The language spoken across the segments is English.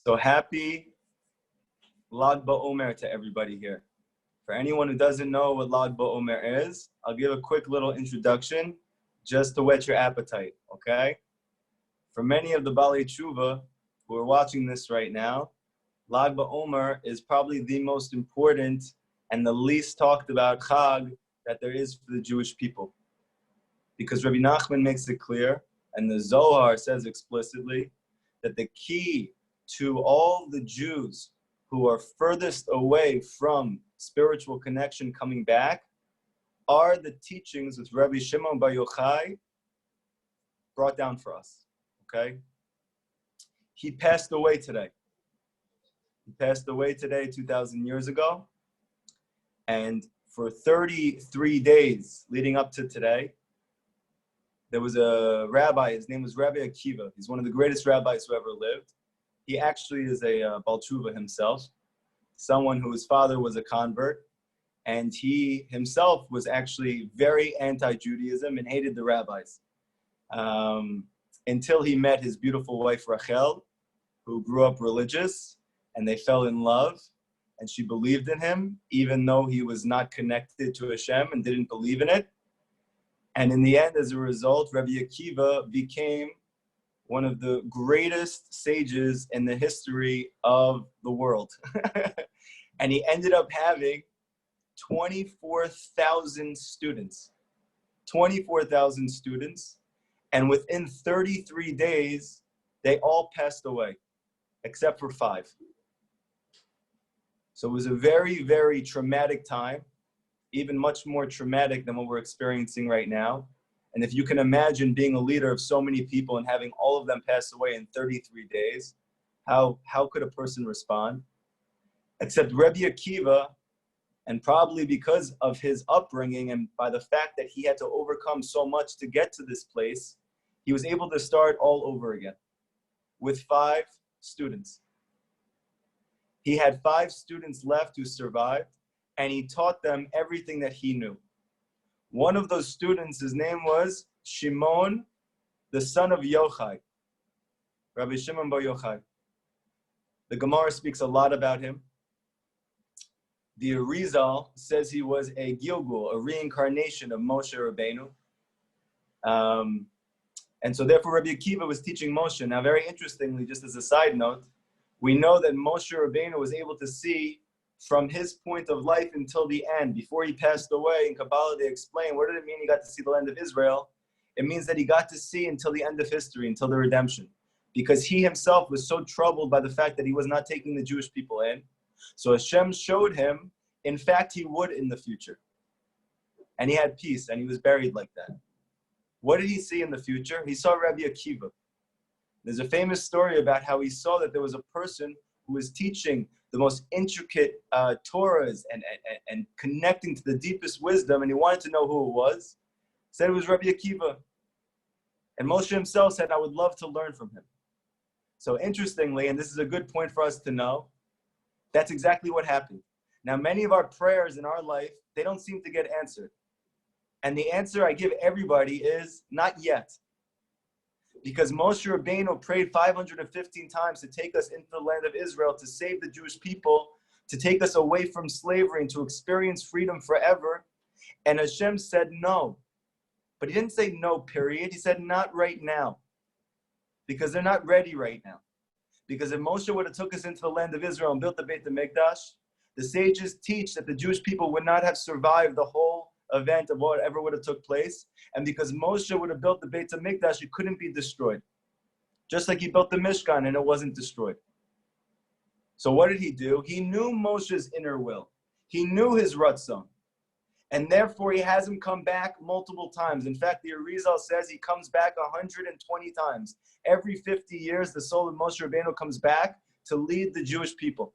So happy Lag BaOmer to everybody here. For anyone who doesn't know what Lag BaOmer is, I'll give a quick little introduction just to whet your appetite, okay? For many of the Balei Tshuva who are watching this right now, Lag BaOmer is probably the most important and the least talked about Chag that there is for the Jewish people. Because Rabbi Nachman makes it clear, and the Zohar says explicitly, that the key to all the Jews who are furthest away from spiritual connection coming back are the teachings which Rabbi Shimon Bar Yochai brought down for us, okay? He passed away today. He passed away today 2,000 years ago. And for 33 days leading up to today, there was a rabbi, his name was Rabbi Akiva. He's one of the greatest rabbis who ever lived. He actually is a Baal Tshuva himself, someone whose father was a convert, and he himself was actually very anti-Judaism and hated the rabbis until he met his beautiful wife Rachel, who grew up religious, and they fell in love, and she believed in him, even though he was not connected to Hashem and didn't believe in it. And in the end, as a result, Rabbi Akiva became one of the greatest sages in the history of the world. And he ended up having 24,000 students. 24,000 students. And within 33 days, they all passed away, except for 5. So it was a very, very traumatic time, even much more traumatic than what we're experiencing right now. And if you can imagine being a leader of so many people and having all of them pass away in 33 days, how could a person respond? Except Rabbi Akiva, and probably because of his upbringing and by the fact that he had to overcome so much to get to this place, he was able to start all over again with 5 students. He had 5 students left who survived, and he taught them everything that he knew. One of those students, his name was Shimon, the son of Yochai, Rabbi Shimon Bar Yochai. The Gemara speaks a lot about him. The Arizal says he was a Gilgul, a reincarnation of Moshe Rabbeinu. And so therefore Rabbi Akiva was teaching Moshe. Now very interestingly, just as a side note, we know that Moshe Rabbeinu was able to see from his point of life until the end. Before he passed away, in Kabbalah they explain, what did it mean he got to see the land of Israel? It means that he got to see until the end of history, until the redemption. Because he himself was so troubled by the fact that he was not taking the Jewish people in. So Hashem showed him, in fact, he would in the future. And he had peace, and he was buried like that. What did he see in the future? He saw Rabbi Akiva. There's a famous story about how he saw that there was a person who was teaching the most intricate Torahs and connecting to the deepest wisdom, and he wanted to know who it was. Said it was Rabbi Akiva. And Moshe himself said, I would love to learn from him. So interestingly, and this is a good point for us to know, that's exactly what happened. Now, many of our prayers in our life, they don't seem to get answered. And the answer I give everybody is, not yet. Because Moshe Rabbeinu prayed 515 times to take us into the land of Israel, to save the Jewish people, to take us away from slavery and to experience freedom forever. And Hashem said no. But he didn't say no, period. He said not right now. Because they're not ready right now. Because if Moshe would have took us into the land of Israel and built the Beit HaMikdash, the sages teach that the Jewish people would not have survived the whole event of whatever would have took place. And because Moshe would have built the Beit HaMikdash, it couldn't be destroyed. Just like he built the Mishkan and it wasn't destroyed. So what did he do? He knew Moshe's inner will. He knew his Ratzon. And therefore he has him come back multiple times. In fact, the Arizal says he comes back 120 times. Every 50 years, the soul of Moshe Rabbeinu comes back to lead the Jewish people.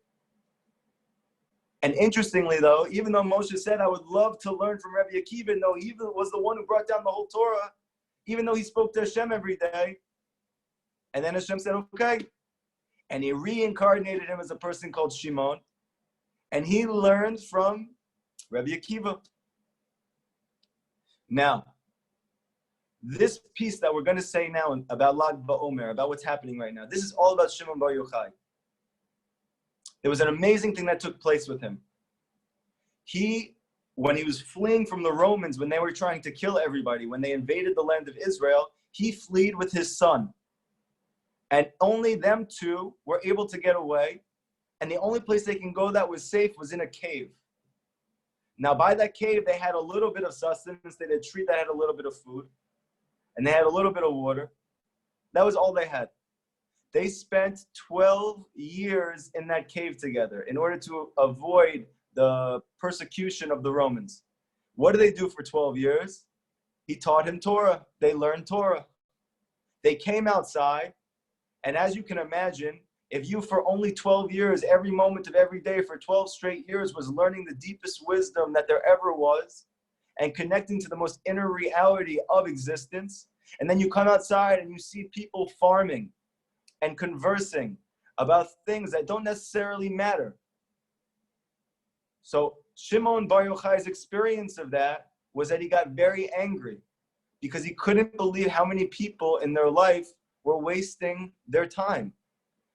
And interestingly, though, even though Moshe said, I would love to learn from Rabbi Akiva, and though he was the one who brought down the whole Torah, even though he spoke to Hashem every day, and then Hashem said, okay. And he reincarnated him as a person called Shimon, and he learned from Rabbi Akiva. Now, this piece that we're going to say now about Lag BaOmer, about what's happening right now, this is all about Shimon Bar Yochai. There was an amazing thing that took place with him. When he was fleeing from the Romans, when they were trying to kill everybody, when they invaded the land of Israel, he fled with his son. And only them two were able to get away. And the only place they can go that was safe was in a cave. Now, by that cave, they had a little bit of sustenance. They had a tree that had a little bit of food. And they had a little bit of water. That was all they had. They spent 12 years in that cave together in order to avoid the persecution of the Romans. What did they do for 12 years? He taught him Torah. They learned Torah. They came outside, and as you can imagine, if you for only 12 years, every moment of every day for 12 straight years was learning the deepest wisdom that there ever was and connecting to the most inner reality of existence, and then you come outside and you see people farming and conversing about things that don't necessarily matter. So Shimon Bar Yochai's experience of that was that he got very angry because he couldn't believe how many people in their life were wasting their time.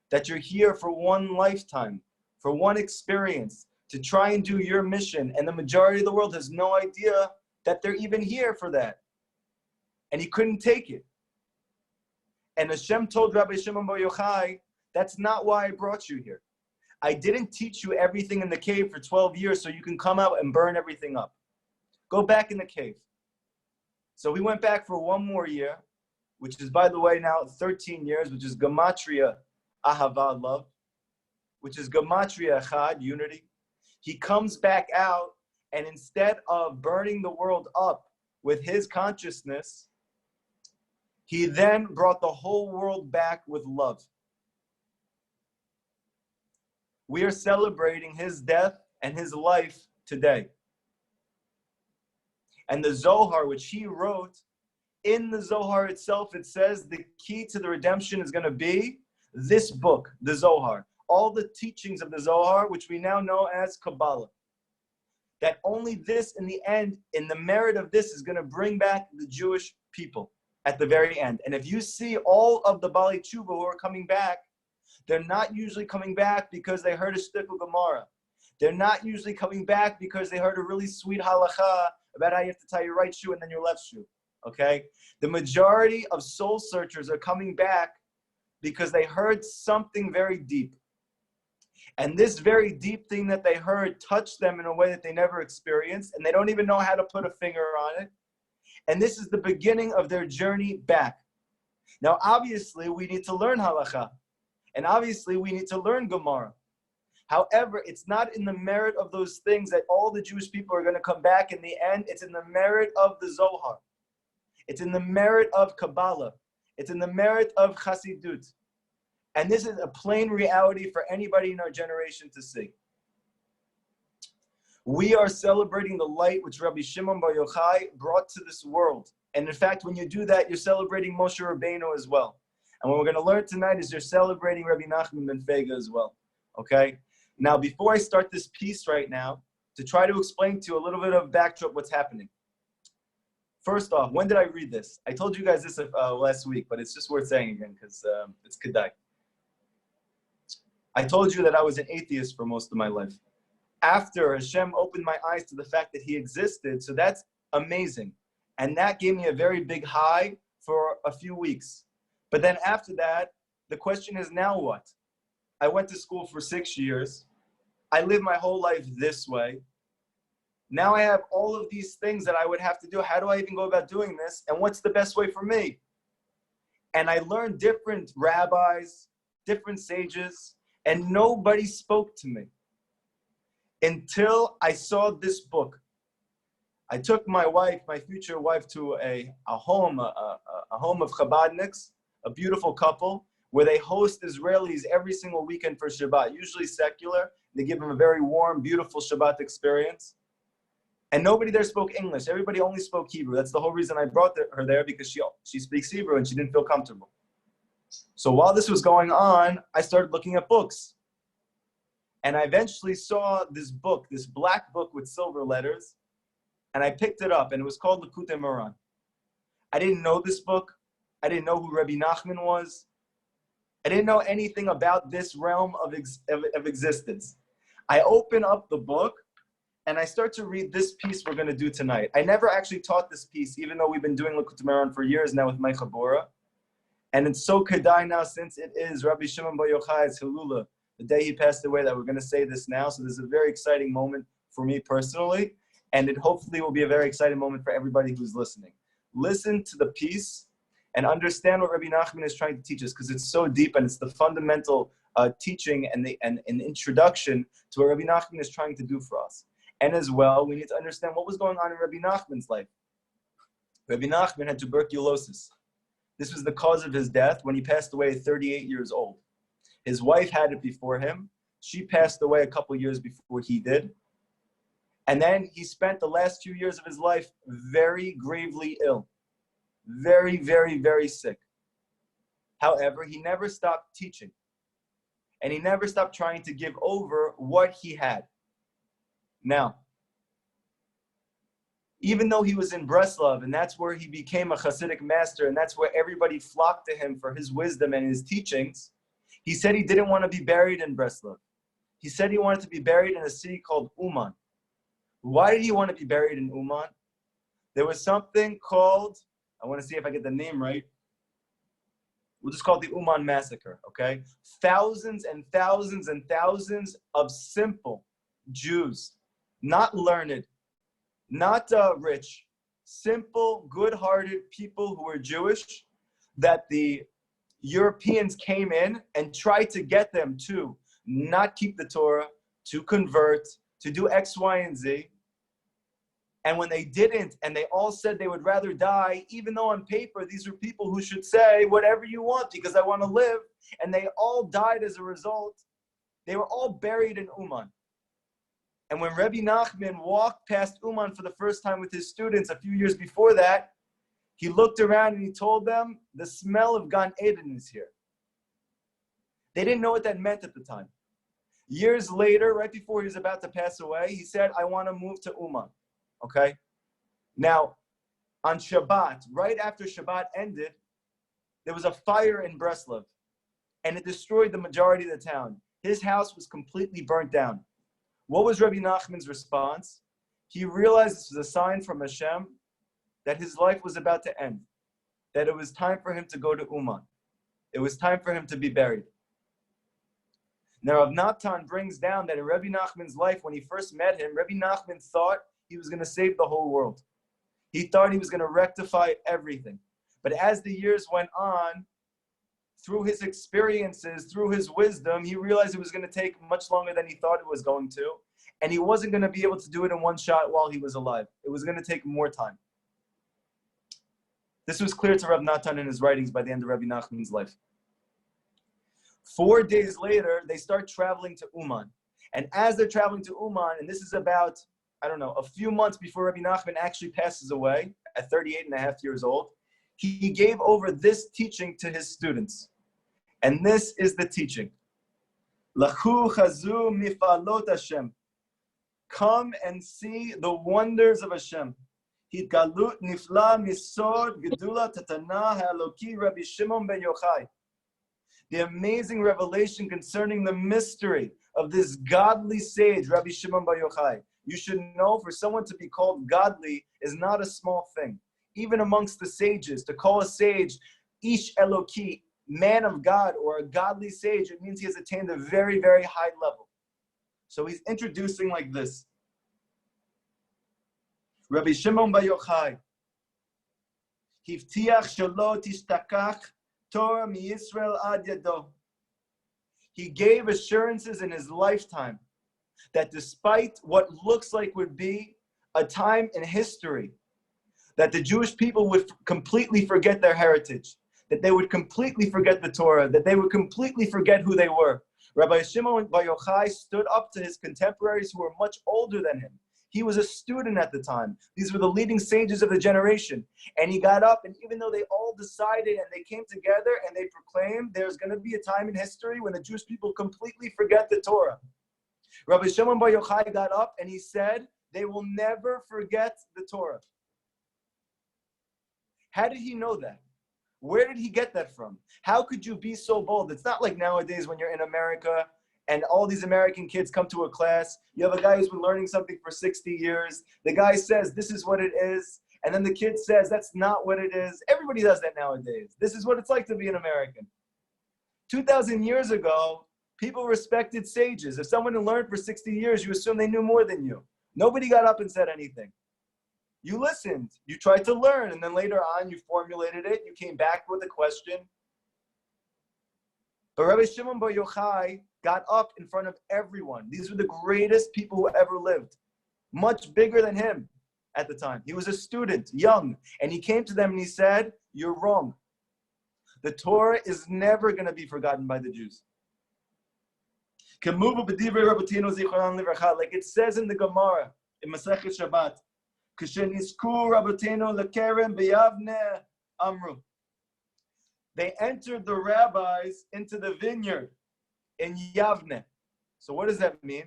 That you're here for one lifetime, for one experience, to try and do your mission, and the majority of the world has no idea that they're even here for that. And he couldn't take it. And Hashem told Rabbi Shimon Bar Yochai, that's not why I brought you here. I didn't teach you everything in the cave for 12 years so you can come out and burn everything up. Go back in the cave. So we went back for one more year, which is, by the way, now 13 years, which is Gematria Ahava, love, which is Gematria Echad, unity. He comes back out, and instead of burning the world up with his consciousness, he then brought the whole world back with love. We are celebrating his death and his life today. And the Zohar, which he wrote, in the Zohar itself, it says the key to the redemption is going to be this book, the Zohar. All the teachings of the Zohar, which we now know as Kabbalah. That only this, in the end, in the merit of this, is going to bring back the Jewish people at the very end. And if you see all of the Bali Tshuva who are coming back, they're not usually coming back because they heard a shtickle Gemara. They're not usually coming back because they heard a really sweet halacha about how you have to tie your right shoe and then your left shoe. Okay? The majority of soul searchers are coming back because they heard something very deep. And this very deep thing that they heard touched them in a way that they never experienced, and they don't even know how to put a finger on it. And this is the beginning of their journey back. Now, obviously, we need to learn halacha. And obviously, we need to learn Gemara. However, it's not in the merit of those things that all the Jewish people are going to come back in the end. It's in the merit of the Zohar. It's in the merit of Kabbalah. It's in the merit of Chassidut. And this is a plain reality for anybody in our generation to see. We are celebrating the light which Rabbi Shimon Bar Yochai brought to this world. And in fact, when you do that, you're celebrating Moshe Rabbeinu as well. And what we're going to learn tonight is you're celebrating Rabbi Nachman ben Fega as well. Okay? Now, before I start this piece right now, to try to explain to you a little bit of backdrop what's happening. First off, when did I read this? I told you guys this last week, but it's just worth saying again because it's Kedai. I told you that I was an atheist for most of my life. After Hashem opened my eyes to the fact that he existed, so that's amazing. And that gave me a very big high for a few weeks. But then after that, the question is, now what? I went to school for 6 years. I lived my whole life this way. Now I have all of these things that I would have to do. How do I even go about doing this? And what's the best way for me? And I learned different rabbis, different sages, and nobody spoke to me until I saw this book. I took my wife, my future wife, to a home of Chabadniks, a beautiful couple, where they host Israelis every single weekend for Shabbat, usually secular. They give them a very warm, beautiful Shabbat experience. And nobody there spoke English. Everybody only spoke Hebrew. That's the whole reason I brought her there, because she speaks Hebrew and she didn't feel comfortable. So while this was going on, I started looking at books. And I eventually saw this book, this black book with silver letters, and I picked it up, and it was called Likutey Moharan. I didn't know this book. I didn't know who Rabbi Nachman was. I didn't know anything about this realm of existence. I open up the book and I start to read this piece we're going to do tonight. I never actually taught this piece, even though we've been doing Likutey Moharan for years now with my Chabura. And it's so kedai now, since it is Rabbi Shimon Bar Yochai's Hilula, the day he passed away, that we're going to say this now. So this is a very exciting moment for me personally, and it hopefully will be a very exciting moment for everybody who's listening. Listen to the piece and understand what Rabbi Nachman is trying to teach us, because it's so deep and it's the fundamental teaching and an introduction to what Rabbi Nachman is trying to do for us. And as well, we need to understand what was going on in Rabbi Nachman's life. Rabbi Nachman had tuberculosis. This was the cause of his death when he passed away at 38 years old. His wife had it before him. She passed away a couple years before he did. And then he spent the last few years of his life very gravely ill. Very, very, very sick. However, he never stopped teaching. And he never stopped trying to give over what he had. Now, even though he was in Breslov, and that's where he became a Hasidic master, and that's where everybody flocked to him for his wisdom and his teachings, he said he didn't want to be buried in Breslov. He said he wanted to be buried in a city called Uman. Why did he want to be buried in Uman? There was something called, I want to see if I get the name right. We'll just call it the Uman massacre, okay? Thousands and thousands and thousands of simple Jews, not learned, not rich, simple, good-hearted people who were Jewish, that the Europeans came in and tried to get them to not keep the Torah, to convert, to do X, Y, and Z. And when they didn't, and they all said they would rather die, even though on paper, these were people who should say, whatever you want, because I want to live. And they all died as a result. They were all buried in Uman. And when Rabbi Nachman walked past Uman for the first time with his students a few years before that, he looked around and he told them, the smell of Gan Eden is here. They didn't know what that meant at the time. Years later, right before he was about to pass away, he said, I want to move to Uman. Okay? Now, on Shabbat, right after Shabbat ended, there was a fire in Breslov, and it destroyed the majority of the town. His house was completely burnt down. What was Rabbi Nachman's response? He realized this was a sign from Hashem that his life was about to end, that it was time for him to go to Uman. It was time for him to be buried. Now, Rav Natan brings down that in Rabbi Nachman's life, when he first met him, Rabbi Nachman thought he was going to save the whole world. He thought he was going to rectify everything. But as the years went on, through his experiences, through his wisdom, he realized it was going to take much longer than he thought it was going to. And he wasn't going to be able to do it in one shot while he was alive. It was going to take more time. This was clear to Rav Natan in his writings by the end of Rabbi Nachman's life. 4 days later, they start traveling to Uman. And as they're traveling to Uman, and this is about, a few months before Rabbi Nachman actually passes away at 38 and a half years old, he gave over this teaching to his students. And this is the teaching. Lachu chazu mifalot Hashem. Come and see the wonders of Hashem. Hitgalut nifla misod gedula tatana ha'eloki Rabbi Shimon ben Yochai. The amazing revelation concerning the mystery of this godly sage, Rabbi Shimon bar Yochai. You should know, for someone to be called godly is not a small thing. Even amongst the sages, to call a sage Ish Eloki, man of God, or a godly sage, it means he has attained a very, very high level. So he's introducing like this. Rabbi Shimon bar Yochai, Hivtiach shelo tishtakach Torah mi Yisrael ad yado. He gave assurances in his lifetime that despite what looks like would be a time in history that the Jewish people would completely forget their heritage, that they would completely forget the Torah, that they would completely forget who they were. Rabbi Shimon bar Yochai stood up to his contemporaries who were much older than him. He was a student at the time. These were the leading sages of the generation. And he got up, and even though they all decided and they came together and they proclaimed there's going to be a time in history when the Jewish people completely forget the Torah. Rabbi Shimon bar Yochai got up and he said, they will never forget the Torah. How did he know that? Where did he get that from? How could you be so bold? It's not like nowadays when you're in America and all these American kids come to a class. You have a guy who's been learning something for 60 years. The guy says, this is what it is. And then the kid says, that's not what it is. Everybody does that nowadays. This is what it's like to be an American. 2,000 years ago, people respected sages. If someone had learned for 60 years, you assume they knew more than you. Nobody got up and said anything. You listened. You tried to learn. And then later on, you formulated it. You came back with a question. But Rabbi Shimon Bar Yochai got up in front of everyone. These were the greatest people who ever lived. Much bigger than him at the time. He was a student, young. And he came to them and he said, you're wrong. The Torah is never going to be forgotten by the Jews. Like it says in the Gemara, in Masechet Shabbat, they entered the rabbis into the vineyard in Yavne. So what does that mean?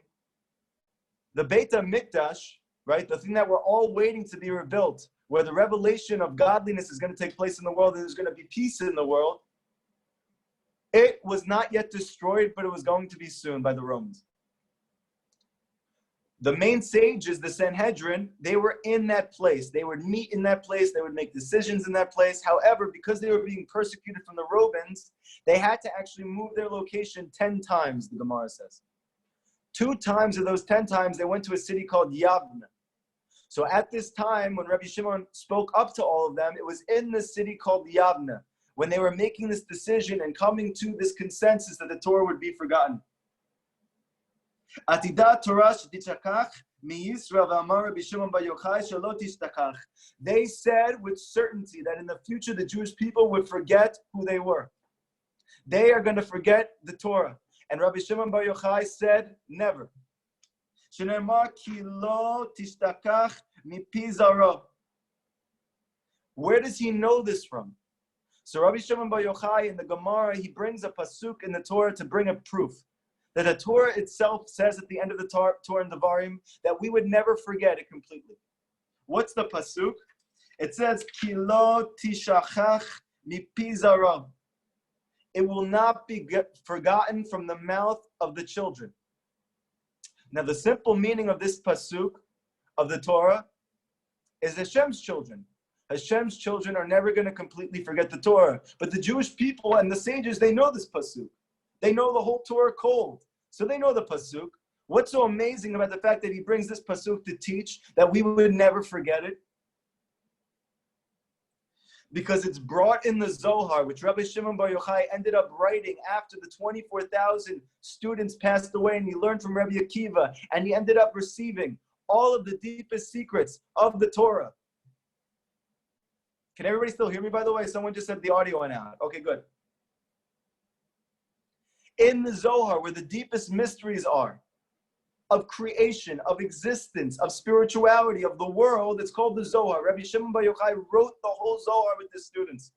The Beit HaMikdash, right, the thing that we're all waiting to be rebuilt, where the revelation of godliness is going to take place in the world and there's going to be peace in the world, it was not yet destroyed, but it was going to be soon by the Romans. The main sages, the Sanhedrin, they were in that place. They would meet in that place. They would make decisions in that place. However, because they were being persecuted from the Romans, they had to actually move their location 10 times, the Gemara says. 2 times of those 10 times, they went to a city called Yavne. So at this time, when Rabbi Shimon spoke up to all of them, it was in the city called Yavne, when they were making this decision and coming to this consensus that the Torah would be forgotten. They said with certainty that in the future the Jewish people would forget who they were. They are going to forget the Torah. And Rabbi Shimon Bar Yochai said, never. Where does he know this from? So Rabbi Shimon Bar Yochai in the Gemara, he brings a pasuk in the Torah to bring a proof that the Torah itself says at the end of the Torah and Devarim that we would never forget it completely. What's the pasuk? It says, Ki lo tishachach mipi zara. It will not be forgotten from the mouth of the children. Now the simple meaning of this pasuk of the Torah is Hashem's children. Hashem's children are never going to completely forget the Torah. But the Jewish people and the sages, they know this pasuk. They know the whole Torah cold. So they know the pasuk. What's so amazing about the fact that he brings this pasuk to teach that we would never forget it? Because it's brought in the Zohar, which Rabbi Shimon Bar Yochai ended up writing after the 24,000 students passed away, and he learned from Rabbi Akiva, and he ended up receiving all of the deepest secrets of the Torah. Can everybody still hear me, by the way? Someone just said the audio went out. Okay, good. In the Zohar, where the deepest mysteries are of creation, of existence, of spirituality, of the world, it's called the Zohar. Rabbi Shimon Bar Yochai wrote the whole Zohar with his students.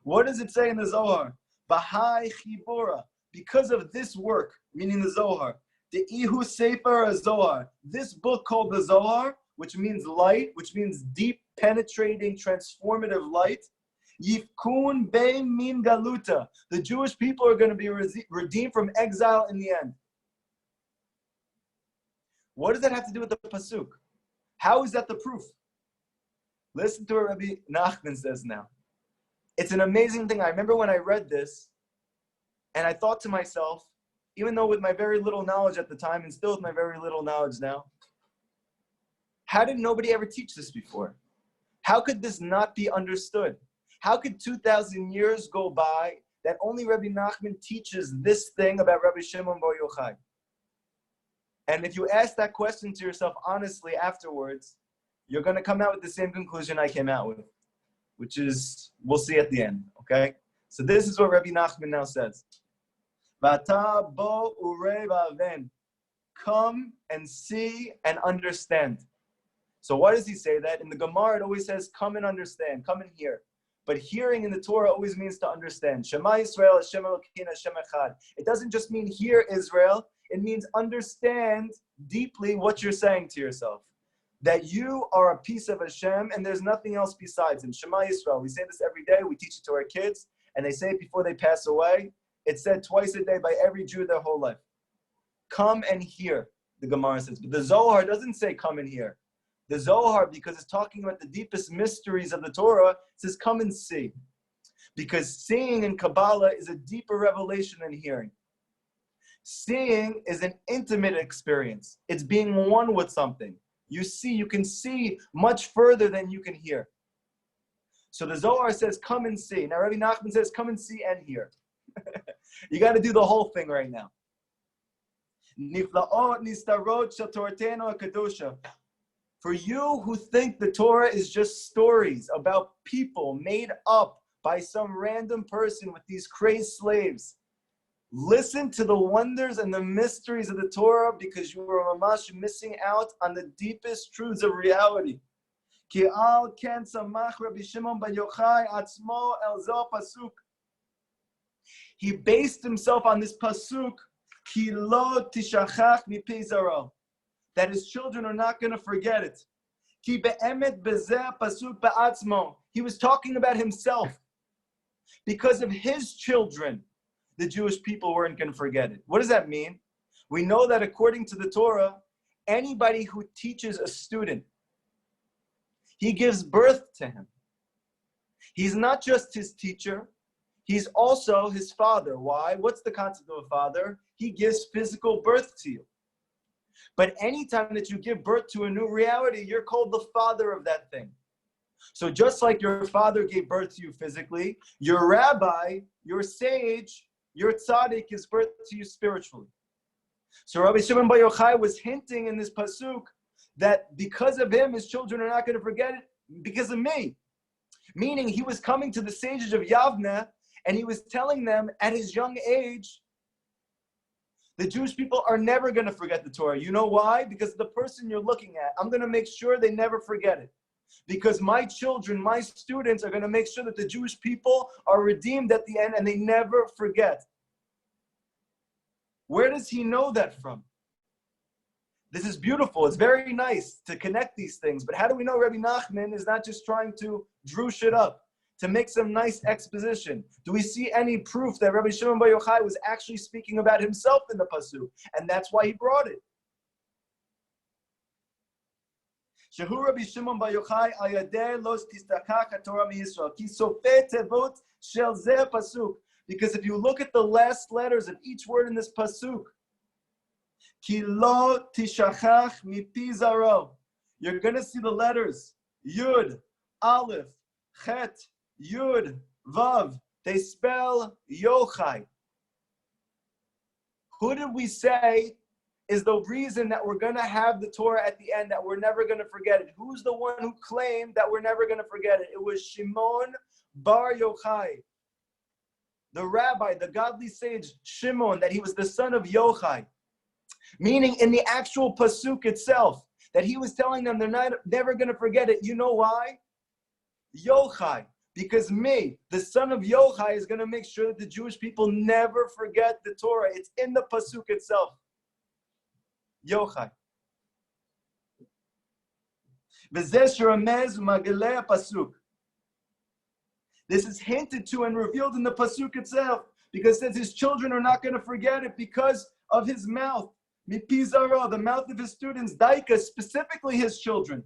What does it say in the Zohar? Bahai Chibura. Because of this work, meaning the Zohar, the Ihu Sefer Zohar, this book called the Zohar, which means light, which means deep, penetrating, transformative light. Yifkun Bei Min Galuta. The Jewish people are going to be redeemed from exile in the end. What does that have to do with the pasuk? How is that the proof? Listen to what Rabbi Nachman says now. It's an amazing thing. I remember when I read this, and I thought to myself, even though with my very little knowledge at the time, and still with my very little knowledge now, how did nobody ever teach this before? How could this not be understood? How could 2,000 years go by that only Rabbi Nachman teaches this thing about Rabbi Shimon Bar Yochai? And if you ask that question to yourself honestly afterwards, you're going to come out with the same conclusion I came out with, which is, we'll see at the end, okay? So this is what Rabbi Nachman now says. Vata bo urei va'aven. Come and see and understand. So why does he say that? In the Gemara, it always says, come and understand, come and hear. But hearing in the Torah always means to understand. Shema Yisrael, Hashem Elokeinu, Hashem Echad. It doesn't just mean hear Israel. It means understand deeply what you're saying to yourself. that you are a piece of Hashem and there's nothing else besides him. Shema Yisrael. We say this every day. We teach it to our kids, and they say it before they pass away. It's said twice a day by every Jew their whole life. Come and hear, the Gemara says. But the Zohar doesn't say come and hear. The Zohar, because it's talking about the deepest mysteries of the Torah, says come and see. Because seeing in Kabbalah is a deeper revelation than hearing. Seeing is an intimate experience. It's being one with something. You can see much further than you can hear. So the Zohar says, come and see. Now Rabbi Nachman says, come and see and hear. You got to do the whole thing right now. For you who think the Torah is just stories about people made up by some random person with these crazed slaves, listen to the wonders and the mysteries of the Torah, because you are mamash missing out on the deepest truths of reality. He based himself on this pasuk, that his children are not going to forget it. He was talking about himself. Because of his children, the Jewish people weren't going to forget it. What does that mean? We know that according to the Torah, anybody who teaches a student, he gives birth to him. He's not just his teacher, he's also his father. Why? What's the concept of a father? He gives physical birth to you. But anytime that you give birth to a new reality, you're called the father of that thing. So just like your father gave birth to you physically, your rabbi, your sage, your tzaddik gives birth to you spiritually. So Rabbi Shimon Bar Yochai was hinting in this pasuk that because of him, his children are not going to forget it because of me. Meaning he was coming to the sages of Yavne and he was telling them at his young age, the Jewish people are never going to forget the Torah. You know why? Because the person you're looking at, I'm going to make sure they never forget it. Because my children, my students are going to make sure that the Jewish people are redeemed at the end and they never forget. Where does he know that from? This is beautiful. It's very nice to connect these things. But how do we know Rabbi Nachman is not just trying to drush it up, to make some nice exposition? Do we see any proof that Rabbi Shimon Bar Yochai was actually speaking about himself in the pasuk? And that's why he brought it. Shehu Rabbi Shimon Bar Yochai ayader los tistakach haTorah miYisrael ki sofei tevot shel zeh pasuk. Because if you look at the last letters of each word in this pasuk, ki lo tishachach mipi zaro, you're going to see the letters Yud, Aleph, Chet, Yud, Vav. They spell Yochai. Who did we say is the reason that we're going to have the Torah at the end, that we're never going to forget it? Who's the one who claimed that we're never going to forget it? It was Shimon Bar Yochai, the rabbi, the godly sage Shimon, that he was the son of Yochai. Meaning in the actual pasuk itself, that he was telling them they're never going to forget it. You know why? Yochai. Because me, the son of Yochai, is going to make sure that the Jewish people never forget the Torah. It's in the pasuk itself. Yochai. This is hinted to and revealed in the pasuk itself, because it says his children are not going to forget it because of his mouth. Mipizara, the mouth of his students. Daika, specifically his children.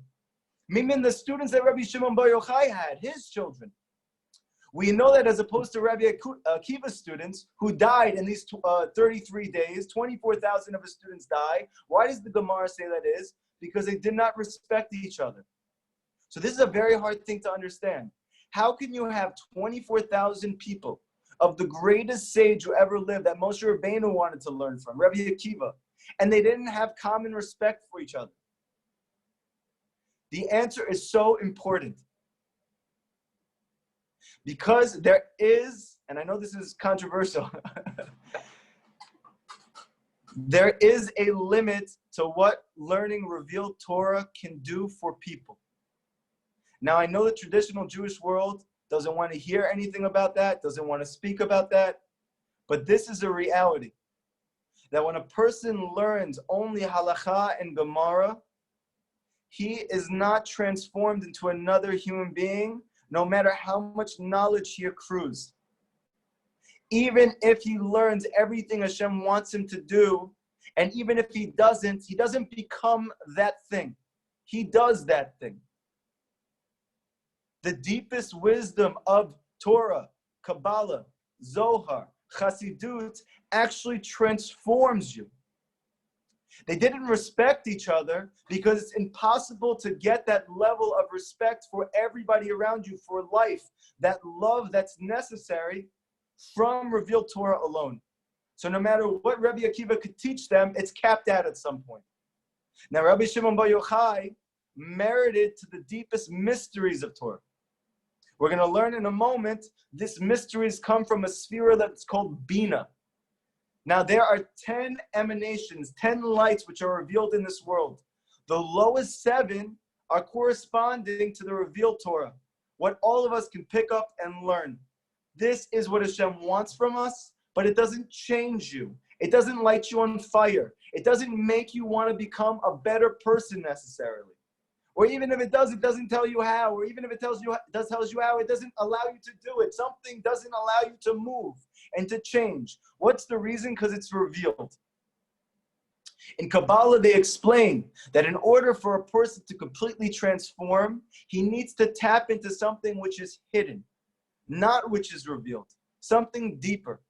Meaning the students that Rabbi Shimon Bar Yochai had, his children. We know that as opposed to Rabbi Akiva's students who died in these 33 days, 24,000 of his students died. Why does the Gemara say that is? Because they did not respect each other. So this is a very hard thing to understand. How can you have 24,000 people of the greatest sage who ever lived that Moshe Rabbeinu wanted to learn from, Rabbi Akiva, and they didn't have common respect for each other? The answer is so important. Because there is, and I know this is controversial, there is a limit to what learning revealed Torah can do for people. Now, I know the traditional Jewish world doesn't want to hear anything about that, doesn't want to speak about that, but this is a reality. That when a person learns only halakha and Gemara, he is not transformed into another human being, no matter how much knowledge he accrues. Even if he learns everything Hashem wants him to do, and even if he doesn't become that thing. He does that thing. The deepest wisdom of Torah, Kabbalah, Zohar, Chassidut actually transforms you. They didn't respect each other because it's impossible to get that level of respect for everybody around you, for life, that love that's necessary from revealed Torah alone. So no matter what Rabbi Akiva could teach them, it's capped out at some point. Now Rabbi Shimon Bar Yochai merited to the deepest mysteries of Torah. We're going to learn in a moment, these mysteries come from a sphere that's called Bina. Now there are 10 emanations, 10 lights which are revealed in this world. The lowest 7 are corresponding to the revealed Torah, what all of us can pick up and learn. This is what Hashem wants from us, but it doesn't change you. It doesn't light you on fire. It doesn't make you want to become a better person necessarily. Or even if it does, it doesn't tell you how. Or even if it tells you how, it doesn't allow you to do it. Something doesn't allow you to move and to change. What's the reason? Because it's revealed. In Kabbalah, they explain that in order for a person to completely transform, he needs to tap into something which is hidden, not which is revealed, something deeper.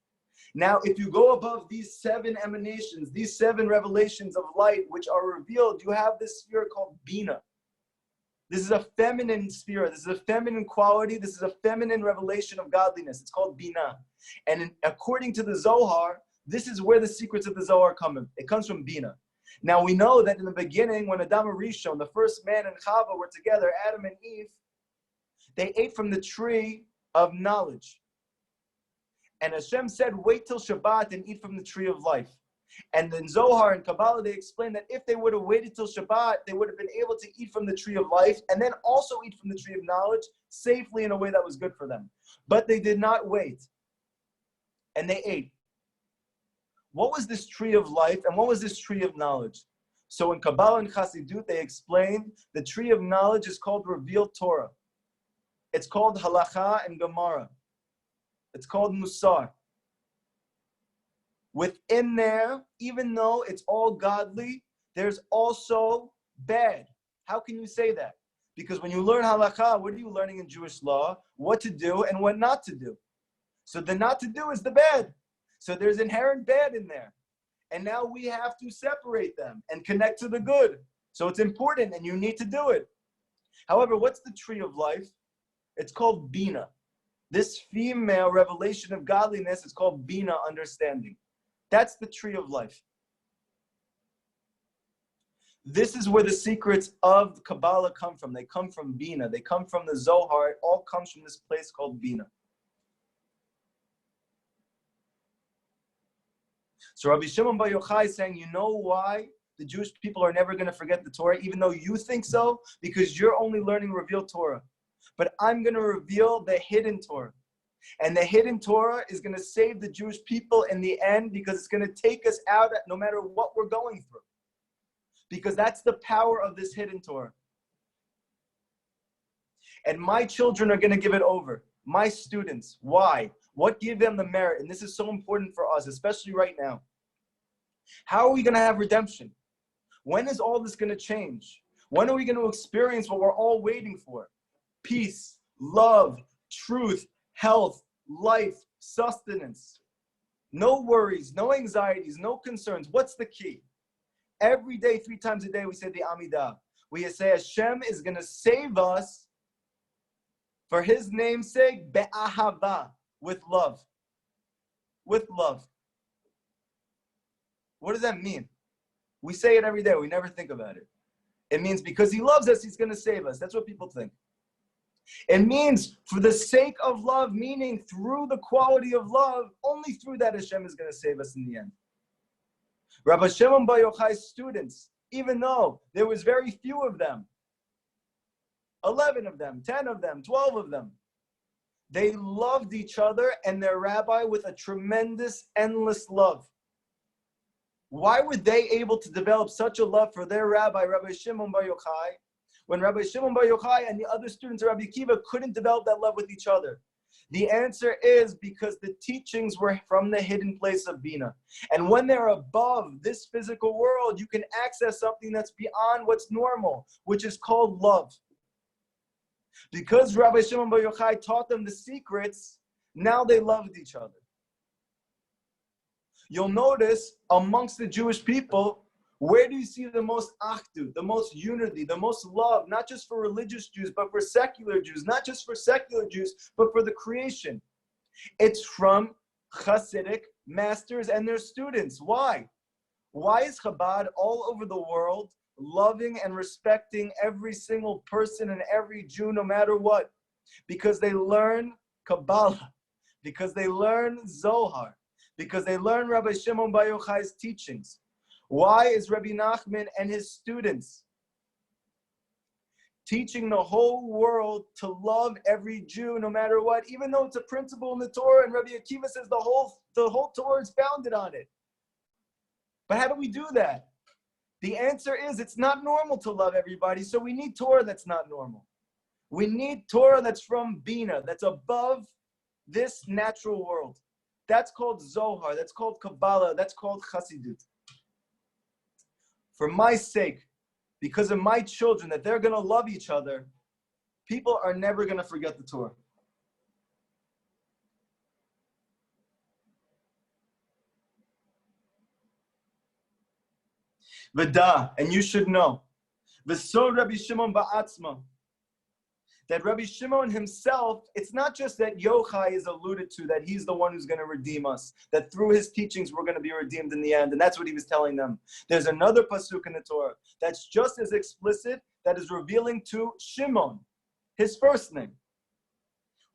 Now, if you go above these 7 emanations, these 7 revelations of light which are revealed, you have this sphere called Bina. This is a feminine sphere. This is a feminine quality. This is a feminine revelation of godliness. It's called Bina. And according to the Zohar, this is where the secrets of the Zohar come in. It comes from Bina. Now, we know that in the beginning, when Adam and Rishon, the first man and Chava were together, Adam and Eve, they ate from the tree of knowledge. And Hashem said, wait till Shabbat and eat from the tree of life. And then Zohar and Kabbalah, they explain that if they would have waited till Shabbat, they would have been able to eat from the tree of life and then also eat from the tree of knowledge safely in a way that was good for them. But they did not wait. And they ate. What was this tree of life and what was this tree of knowledge? So in Kabbalah and Chassidut, they explain the tree of knowledge is called revealed Torah. It's called Halacha and Gemara. It's called Musar. Within there, even though it's all godly, there's also bad. How can you say that? Because when you learn halakha, what are you learning in Jewish law? What to do and what not to do. So the not to do is the bad. So there's inherent bad in there. And now we have to separate them and connect to the good. So it's important and you need to do it. However, what's the tree of life? It's called Bina. This female revelation of godliness is called Bina, understanding. That's the tree of life. This is where the secrets of Kabbalah come from. They come from Bina. They come from the Zohar. It all comes from this place called Bina. So Rabbi Shimon Bar Yochai is saying, you know why the Jewish people are never going to forget the Torah, even though you think so? Because you're only learning revealed Torah. But I'm going to reveal the hidden Torah. And the hidden Torah is going to save the Jewish people in the end because it's going to take us out no matter what we're going through. Because that's the power of this hidden Torah. And my children are going to give it over. My students. Why? What gives them the merit? And this is so important for us, especially right now. How are we going to have redemption? When is all this going to change? When are we going to experience what we're all waiting for? Peace, love, truth, health, life, sustenance. No worries, no anxieties, no concerns. What's the key? Every day, 3 times a day, we say the Amidah. We say Hashem is going to save us for His name's sake, be'ahava, with love. With love. What does that mean? We say it every day. We never think about it. It means because He loves us, He's going to save us. That's what people think. It means for the sake of love, meaning through the quality of love, only through that Hashem is going to save us in the end. Rabbi Shimon Bar Yochai's students, even though there was very few of them, 11 of them, 10 of them, 12 of them, they loved each other and their rabbi with a tremendous, endless love. Why were they able to develop such a love for their rabbi, Rabbi Shimon Bar Yochai? when Rabbi Shimon Bar Yochai and the other students of Rabbi Akiva couldn't develop that love with each other? The answer is because the teachings were from the hidden place of Bina. And when they're above this physical world, you can access something that's beyond what's normal, which is called love. Because Rabbi Shimon Bar Yochai taught them the secrets, now they loved each other. You'll notice amongst the Jewish people, where do you see the most achdut, the most unity, the most love, not just for religious Jews, but for secular Jews, not just for secular Jews, but for the creation? It's from Hasidic masters and their students. Why? Why is Chabad all over the world loving and respecting every single person and every Jew, no matter what? Because they learn Kabbalah, because they learn Zohar, because they learn Rabbi Shimon Bar Yochai's teachings. Why is Rabbi Nachman and his students teaching the whole world to love every Jew no matter what, even though it's a principle in the Torah, and Rabbi Akiva says the whole Torah is founded on it? But how do we do that? The answer is it's not normal to love everybody, so we need Torah that's not normal. We need Torah that's from Bina, that's above this natural world. That's called Zohar, that's called Kabbalah, that's called Chassidut. For my sake, because of my children, that they're going to love each other, people are never going to forget the Torah. V'da, and you should know, v'so Rabbi Shimon ba'atzma, that Rabbi Shimon himself, it's not just that Yochai is alluded to, that he's the one who's going to redeem us, that through his teachings we're going to be redeemed in the end, and that's what he was telling them. There's another pasuk in the Torah that's just as explicit, that is revealing to Shimon, his first name.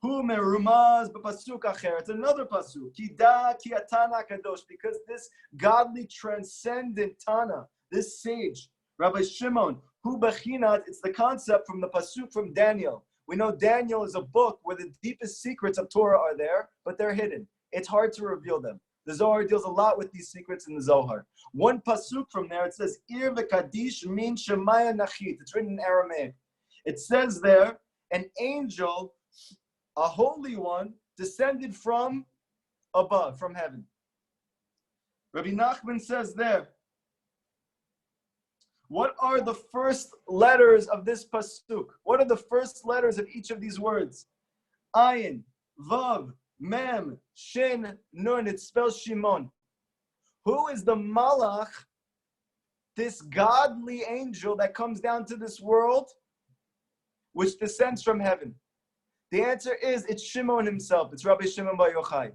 Hu merumaz b'pasuk acher. It's another pasuk. Ki da ki atana kadosh, because this godly transcendent Tana, this sage, Rabbi Shimon, hu bechinat, it's the concept from the pasuk from Daniel. We know Daniel is a book where the deepest secrets of Torah are there, but they're hidden. It's hard to reveal them. The Zohar deals a lot with these secrets in the Zohar. One pasuk from there, it says, Ir v'kadish min shemaya nachit. It's written in Aramaic. It says there, an angel, a holy one, descended from above, from heaven. Rabbi Nachman says there, what are the first letters of this pasuk? What are the first letters of each of these words? Ayin, Vav, Mem, Shin, Nun. It spells Shimon. Who is the Malach, this godly angel that comes down to this world, which descends from heaven? The answer is it's Shimon himself. It's Rabbi Shimon Bar Yochai.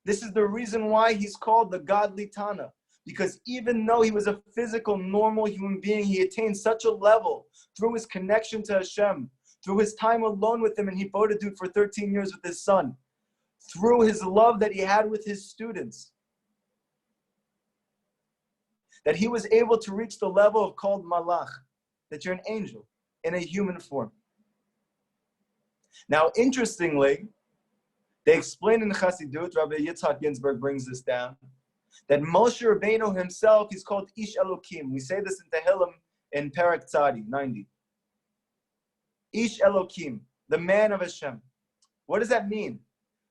This is the reason why he's called the godly Tana. Because even though he was a physical, normal human being, he attained such a level through his connection to Hashem, through his time alone with him in Hippolytus for 13 years with his son, through his love that he had with his students, that he was able to reach the level of called Malach, that you're an angel in a human form. Now, interestingly, they explain in the Chassidut, Rabbi Yitzhak Ginsburg brings this down, that Moshe Rabbeinu himself, he's called Ish Elokim. We say this in Tehillim in Perek Tzadi, 90. Ish Elokim, the man of Hashem. What does that mean?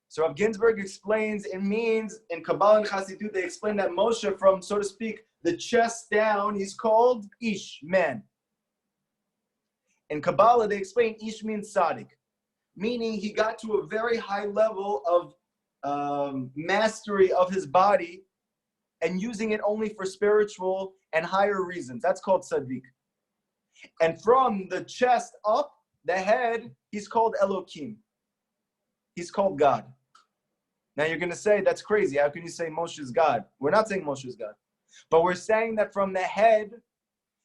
So Rav Ginsburg explains, it means, in Kabbalah and Chassidut, they explain that Moshe, from, so to speak, the chest down, he's called Ish, man. In Kabbalah, they explain Ish means Tzaddik, meaning he got to a very high level of mastery of his body, and using it only for spiritual and higher reasons. That's called tzaddik. And from the chest up, the head, he's called Elokim. He's called God. Now you're going to say, that's crazy. How can you say Moshe is God? We're not saying Moshe is God. But we're saying that from the head,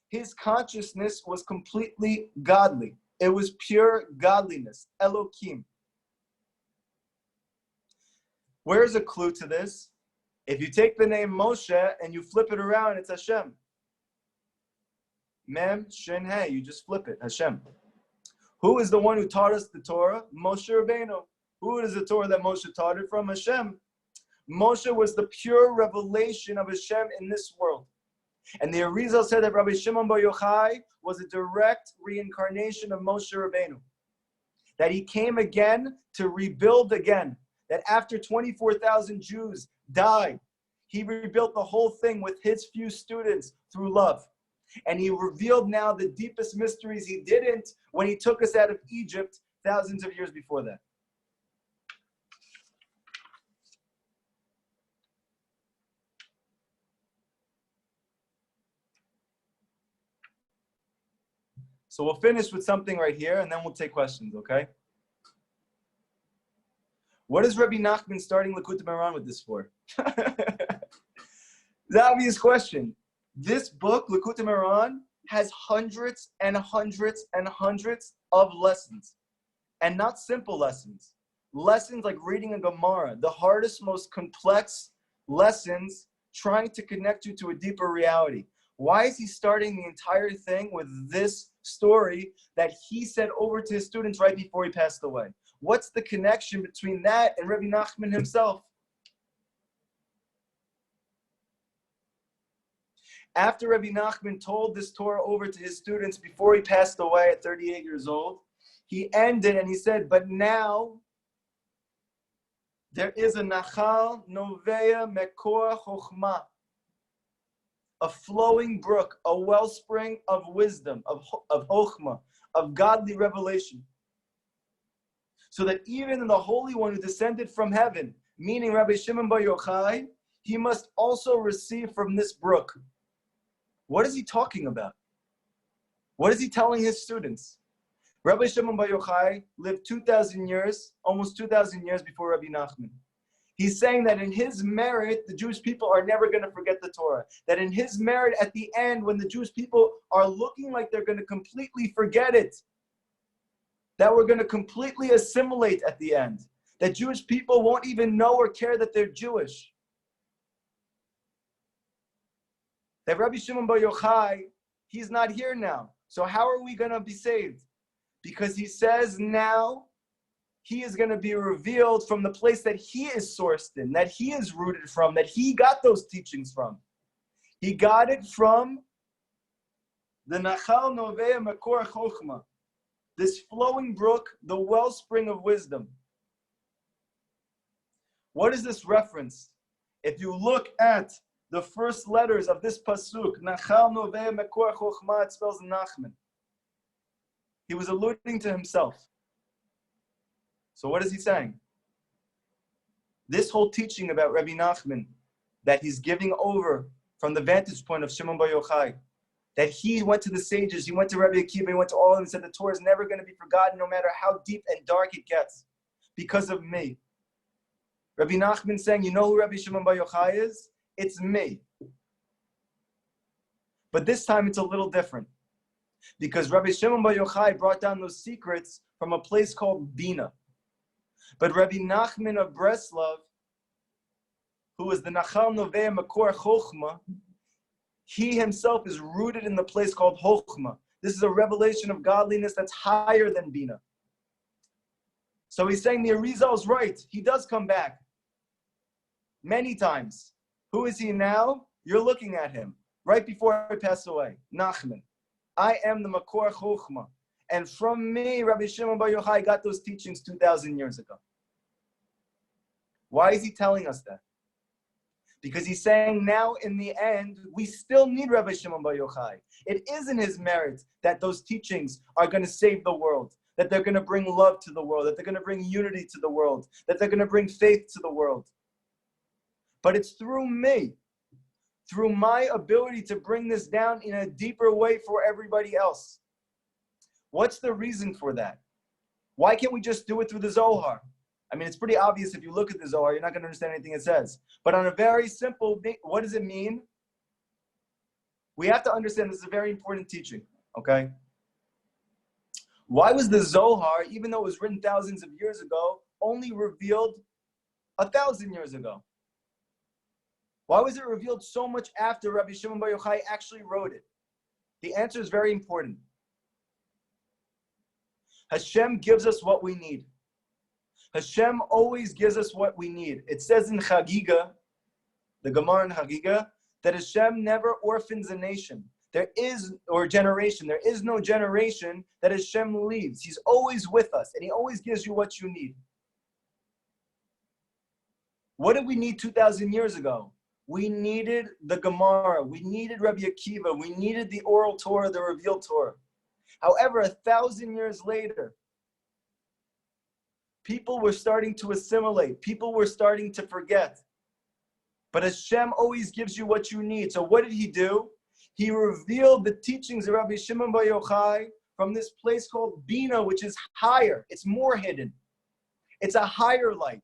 his consciousness was completely godly. It was pure godliness, Elokim. Where's a clue to this? If you take the name Moshe and you flip it around, it's Hashem. Mem, Shin, Hey, you just flip it, Hashem. Who is the one who taught us the Torah? Moshe Rabbeinu. Who is the Torah that Moshe taught it from? Hashem. Moshe was the pure revelation of Hashem in this world. And the Arizal said that Rabbi Shimon Bar Yochai was a direct reincarnation of Moshe Rabbeinu. That he came again to rebuild again. That after 24,000 Jews died, he rebuilt the whole thing with his few students through love. And he revealed now the deepest mysteries he didn't when he took us out of Egypt thousands of years before that. So we'll finish with something right here, and then we'll take questions, okay? What is Rabbi Nachman starting Likutey Moharan with this for? The obvious question. This book, Likutey Moharan, has hundreds and hundreds and hundreds of lessons. And not simple lessons. Lessons like reading a Gemara, the hardest, most complex lessons trying to connect you to a deeper reality. Why is he starting the entire thing with this story that he said over to his students right before he passed away? What's the connection between that and Rabbi Nachman himself? After Rabbi Nachman told this Torah over to his students before he passed away at 38 years old, he ended and he said, but now there is a Nachal Novea Mekor Chochma, a flowing brook, a wellspring of wisdom, of Chochma, of godly revelation. So that even the Holy One who descended from heaven, meaning Rabbi Shimon Bar Yochai, he must also receive from this brook. What is he talking about? What is he telling his students? Rabbi Shimon Bar Yochai lived 2,000 years, almost 2,000 years before Rabbi Nachman. He's saying that in his merit, the Jewish people are never going to forget the Torah. That in his merit, at the end, when the Jewish people are looking like they're going to completely forget it, that we're going to completely assimilate at the end. That Jewish people won't even know or care that they're Jewish. That Rabbi Shimon Bar Yochai, he's not here now. So how are we going to be saved? Because he says now he is going to be revealed from the place that he is sourced in, that he is rooted from, that he got those teachings from. He got it from the Nachal Novea Mekor Chochma, this flowing brook, the wellspring of wisdom. What is this reference? If you look at the first letters of this pasuk, Nachal Novea Mekor Chochma, it spells Nachman. He was alluding to himself. So what is he saying? This whole teaching about Rabbi Nachman, that he's giving over from the vantage point of Shimon Bar Yochai, that he went to the sages, he went to Rabbi Akiva, he went to all of them and said the Torah is never going to be forgotten no matter how deep and dark it gets because of me. Rabbi Nachman saying, you know who Rabbi Shimon Bar Yochai is? It's me. But this time it's a little different. Because Rabbi Shimon Bar Yochai brought down those secrets from a place called Bina. But Rabbi Nachman of Breslov, who was the Nachal Novea Mekor Chochma, he himself is rooted in the place called Chochma. This is a revelation of godliness that's higher than Bina. So he's saying the Arizal is right. He does come back many times. Who is he now? You're looking at him right before he passed away. Nachman. I am the Mekor Chochma. And from me, Rabbi Shimon Bar Yochai got those teachings 2,000 years ago. Why is he telling us that? Because he's saying now in the end, we still need Rabbi Shimon Bar Yochai. It isn't his merit that those teachings are going to save the world, that they're going to bring love to the world, that they're going to bring unity to the world, that they're going to bring faith to the world. But it's through me, through my ability to bring this down in a deeper way for everybody else. What's the reason for that? Why can't we just do it through the Zohar? I mean, it's pretty obvious if you look at the Zohar, you're not going to understand anything it says. But on a very simple, what does it mean? We have to understand this is a very important teaching, okay? Why was the Zohar, even though it was written thousands of years ago, only revealed 1,000 years ago? Why was it revealed so much after Rabbi Shimon Bar Yochai actually wrote it? The answer is very important. Hashem gives us what we need. Hashem always gives us what we need. It says in Chagiga, the Gemara in Chagiga, that Hashem never orphans a nation. There is no generation that Hashem leaves. He's always with us, and He always gives you what you need. What did we need 2,000 years ago? We needed the Gemara. We needed Rabbi Akiva. We needed the oral Torah, the revealed Torah. However, 1,000 years later, people were starting to assimilate. People were starting to forget. But Hashem always gives you what you need. So what did He do? He revealed the teachings of Rabbi Shimon Bar Yochai from this place called Bina, which is higher. It's more hidden. It's a higher light.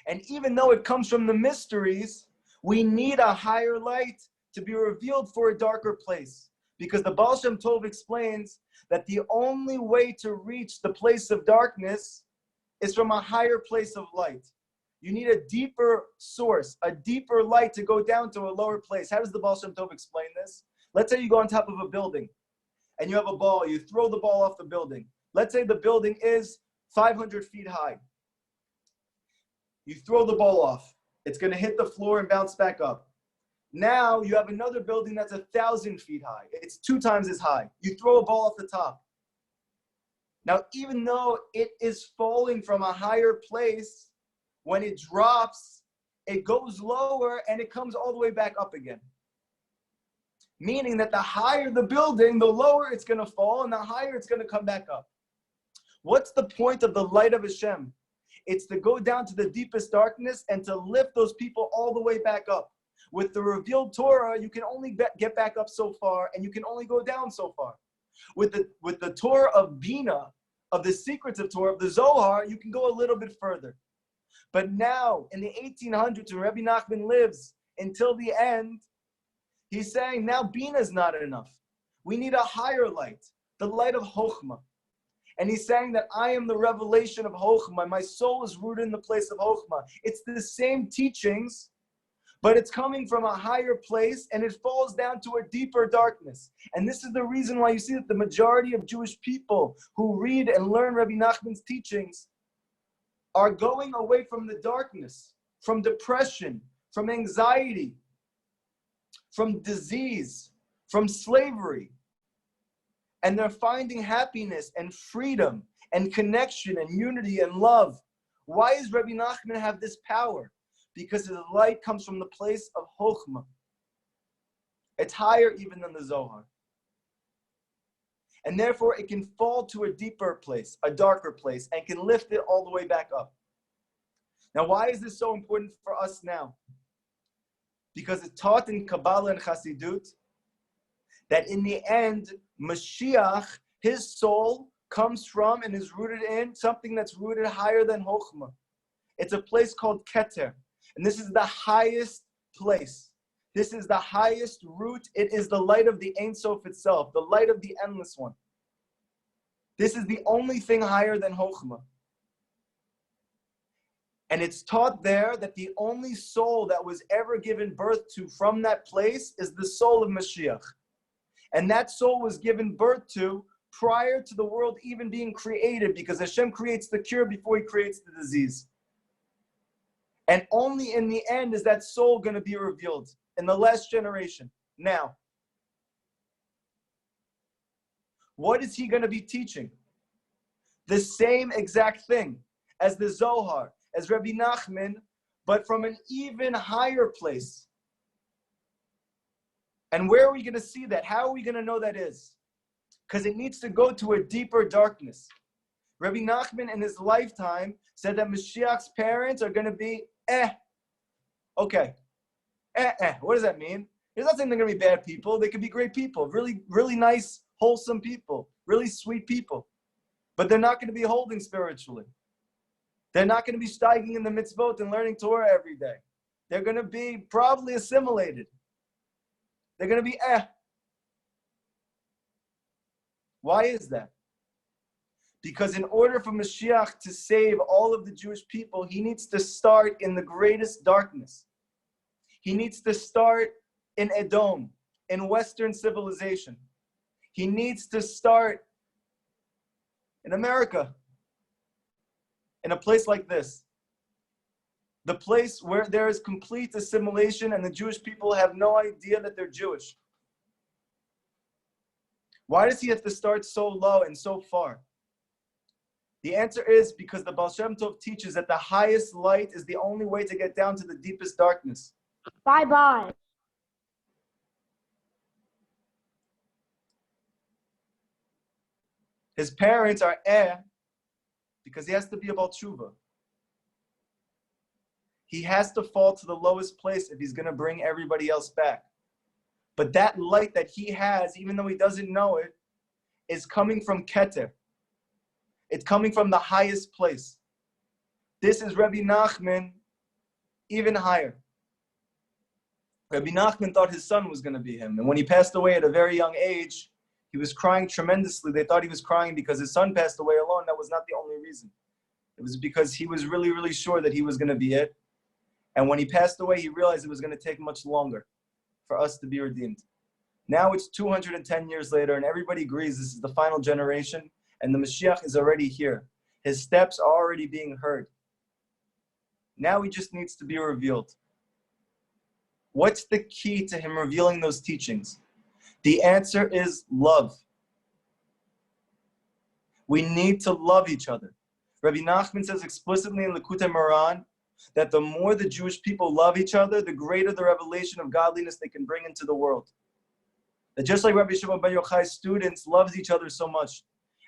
And even though it comes from the mysteries, we need a higher light to be revealed for a darker place. Because the Baal Shem Tov explains that the only way to reach the place of darkness is from a higher place of light. You need a deeper source, a deeper light to go down to a lower place. How does the Baal Shem Tov explain this? Let's say you go on top of a building and you have a ball. You throw the ball off the building. Let's say the building is 500 feet high. You throw the ball off. It's going to hit the floor and bounce back up. Now you have another building that's 1,000 feet high. It's 2 times as high. You throw a ball off the top. Now, even though it is falling from a higher place, when it drops, it goes lower and it comes all the way back up again. Meaning that the higher the building, the lower it's going to fall, and the higher it's going to come back up. What's the point of the light of Hashem? It's to go down to the deepest darkness and to lift those people all the way back up. With the revealed Torah, you can only get back up so far, and you can only go down so far. With the Torah of Bina, of the secrets of Torah, of the Zohar, you can go a little bit further. But now, in the 1800s, when Rabbi Nachman lives until the end, he's saying now Bina is not enough. We need a higher light, the light of Chokhmah. And he's saying that I am the revelation of Chokhmah. My soul is rooted in the place of Chokhmah. It's the same teachings, but it's coming from a higher place, and it falls down to a deeper darkness. And this is the reason why you see that the majority of Jewish people who read and learn Rabbi Nachman's teachings are going away from the darkness, from depression, from anxiety, from disease, from slavery. And they're finding happiness and freedom and connection and unity and love. Why does Rabbi Nachman have this power? Because his light comes from the place of Chokhmah. It's higher even than the Zohar. And therefore it can fall to a deeper place, a darker place, and can lift it all the way back up. Now, why is this so important for us now? Because it's taught in Kabbalah and Chassidut that in the end, Mashiach, his soul, comes from and is rooted in something that's rooted higher than Chokhmah. It's a place called Keter. And this is the highest place. This is the highest root. It is the light of the Ein Sof itself, the light of the Endless One. This is the only thing higher than Chokhmah. And it's taught there that the only soul that was ever given birth to from that place is the soul of Mashiach. And that soul was given birth to prior to the world even being created, because Hashem creates the cure before He creates the disease. And only in the end is that soul going to be revealed, in the last generation. Now, what is he going to be teaching? The same exact thing as the Zohar, as Rabbi Nachman, but from an even higher place. And where are we going to see that? How are we going to know that is? Because it needs to go to a deeper darkness. Rabbi Nachman in his lifetime said that Mashiach's parents are going to be okay. What does that mean? He's not saying they're going to be bad people. They could be great people, really, really nice, wholesome people, really sweet people. But they're not going to be holding spiritually. They're not going to be steiging in the mitzvot and learning Torah every day. They're going to be probably assimilated. They're going to be Why is that? Because in order for Mashiach to save all of the Jewish people, he needs to start in the greatest darkness. He needs to start in Edom, in Western civilization. He needs to start in America, in a place like this. The place where there is complete assimilation and the Jewish people have no idea that they're Jewish. Why does he have to start so low and so far? The answer is because the Baal Shem Tov teaches that the highest light is the only way to get down to the deepest darkness. Bye-bye. His parents are because he has to be a Baal Tshuva. He has to fall to the lowest place if he's going to bring everybody else back. But that light that he has, even though he doesn't know it, is coming from Keter. It's coming from the highest place. This is Rabbi Nachman, even higher. Rabbi Nachman thought his son was going to be him. And when he passed away at a very young age, he was crying tremendously. They thought he was crying because his son passed away alone. That was not the only reason. It was because he was really, really sure that he was going to be it. And when he passed away, he realized it was going to take much longer for us to be redeemed. Now it's 210 years later, and everybody agrees this is the final generation, and the Mashiach is already here. His steps are already being heard. Now he just needs to be revealed. What's the key to him revealing those teachings? The answer is love. We need to love each other. Rabbi Nachman says explicitly in Likutey Moharan that the more the Jewish people love each other, the greater the revelation of godliness they can bring into the world. That just like Rabbi Shimon Bar Yochai's students loved each other so much,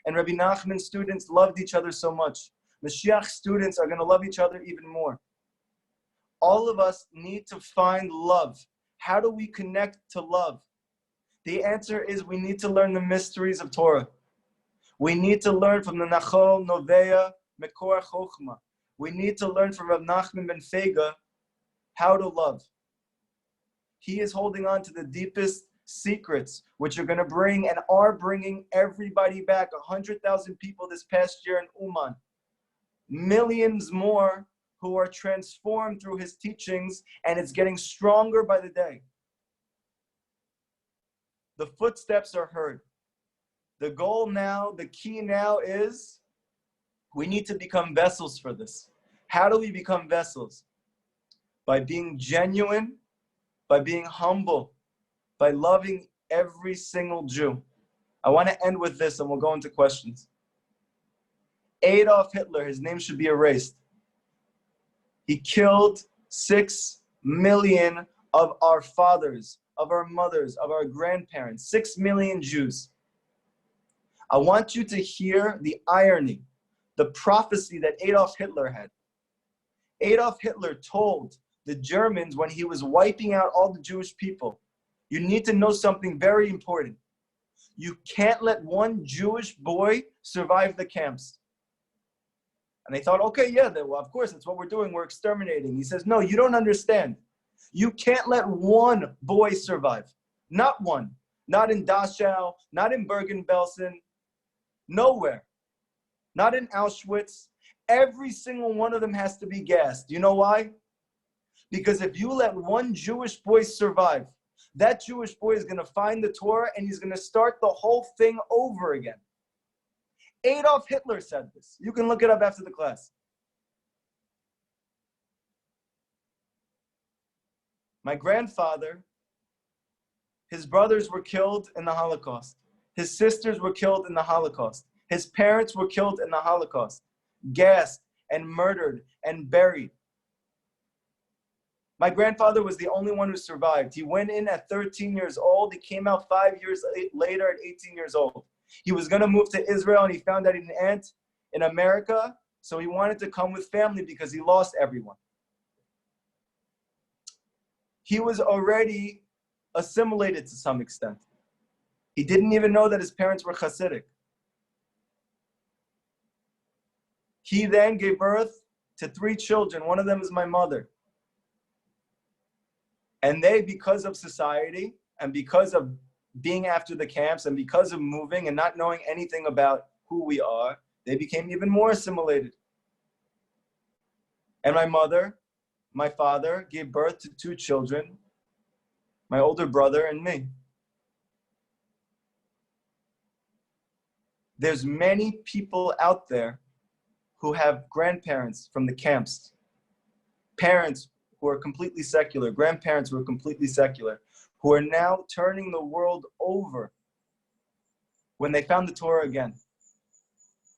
and Rabbi Nachman's students loved each other so much, Mashiach's students are going to love each other even more. All of us need to find love. How do we connect to love? The answer is we need to learn the mysteries of Torah. We need to learn from the Nachol, Novea, Mekor Chochma. We need to learn from Rav Nachman ben Fega how to love. He is holding on to the deepest secrets, which are going to bring and are bringing everybody back. 100,000 people this past year in Uman. Millions more who are transformed through his teachings, and it's getting stronger by the day. The footsteps are heard. The goal now, the key now is we need to become vessels for this. How do we become vessels? By being genuine, by being humble, by loving every single Jew. I want to end with this and we'll go into questions. Adolf Hitler, his name should be erased. He killed 6 million of our fathers, of our mothers, of our grandparents, 6 million Jews. I want you to hear the irony, the prophecy that Adolf Hitler had. Adolf Hitler told the Germans when he was wiping out all the Jewish people, you need to know something very important. You can't let one Jewish boy survive the camps. And they thought, okay, yeah, well, of course, that's what we're doing. We're exterminating. He says, no, you don't understand. You can't let one boy survive. Not one. Not in Dachau, not in Bergen-Belsen, nowhere. Not in Auschwitz. Every single one of them has to be gassed. You know why? Because if you let one Jewish boy survive, that Jewish boy is going to find the Torah and he's going to start the whole thing over again. Adolf Hitler said this. You can look it up after the class. My grandfather, his brothers were killed in the Holocaust. His sisters were killed in the Holocaust. His parents were killed in the Holocaust, gassed and murdered and buried. My grandfather was the only one who survived. He went in at 13 years old. He came out 5 years later at 18 years old. He was going to move to Israel and he found out an aunt in America, so he wanted to come with family because he lost everyone. He was already assimilated to some extent. He didn't even know that his parents were Hasidic. He then gave birth to 3 children. One of them is my mother. And they, because of society and because of being after the camps and because of moving and not knowing anything about who we are, they became even more assimilated. And my mother, my father, gave birth to 2 children, my older brother and me. There's many people out there who have grandparents from the camps, parents who are completely secular, grandparents who are completely secular, who are now turning the world over when they found the Torah again.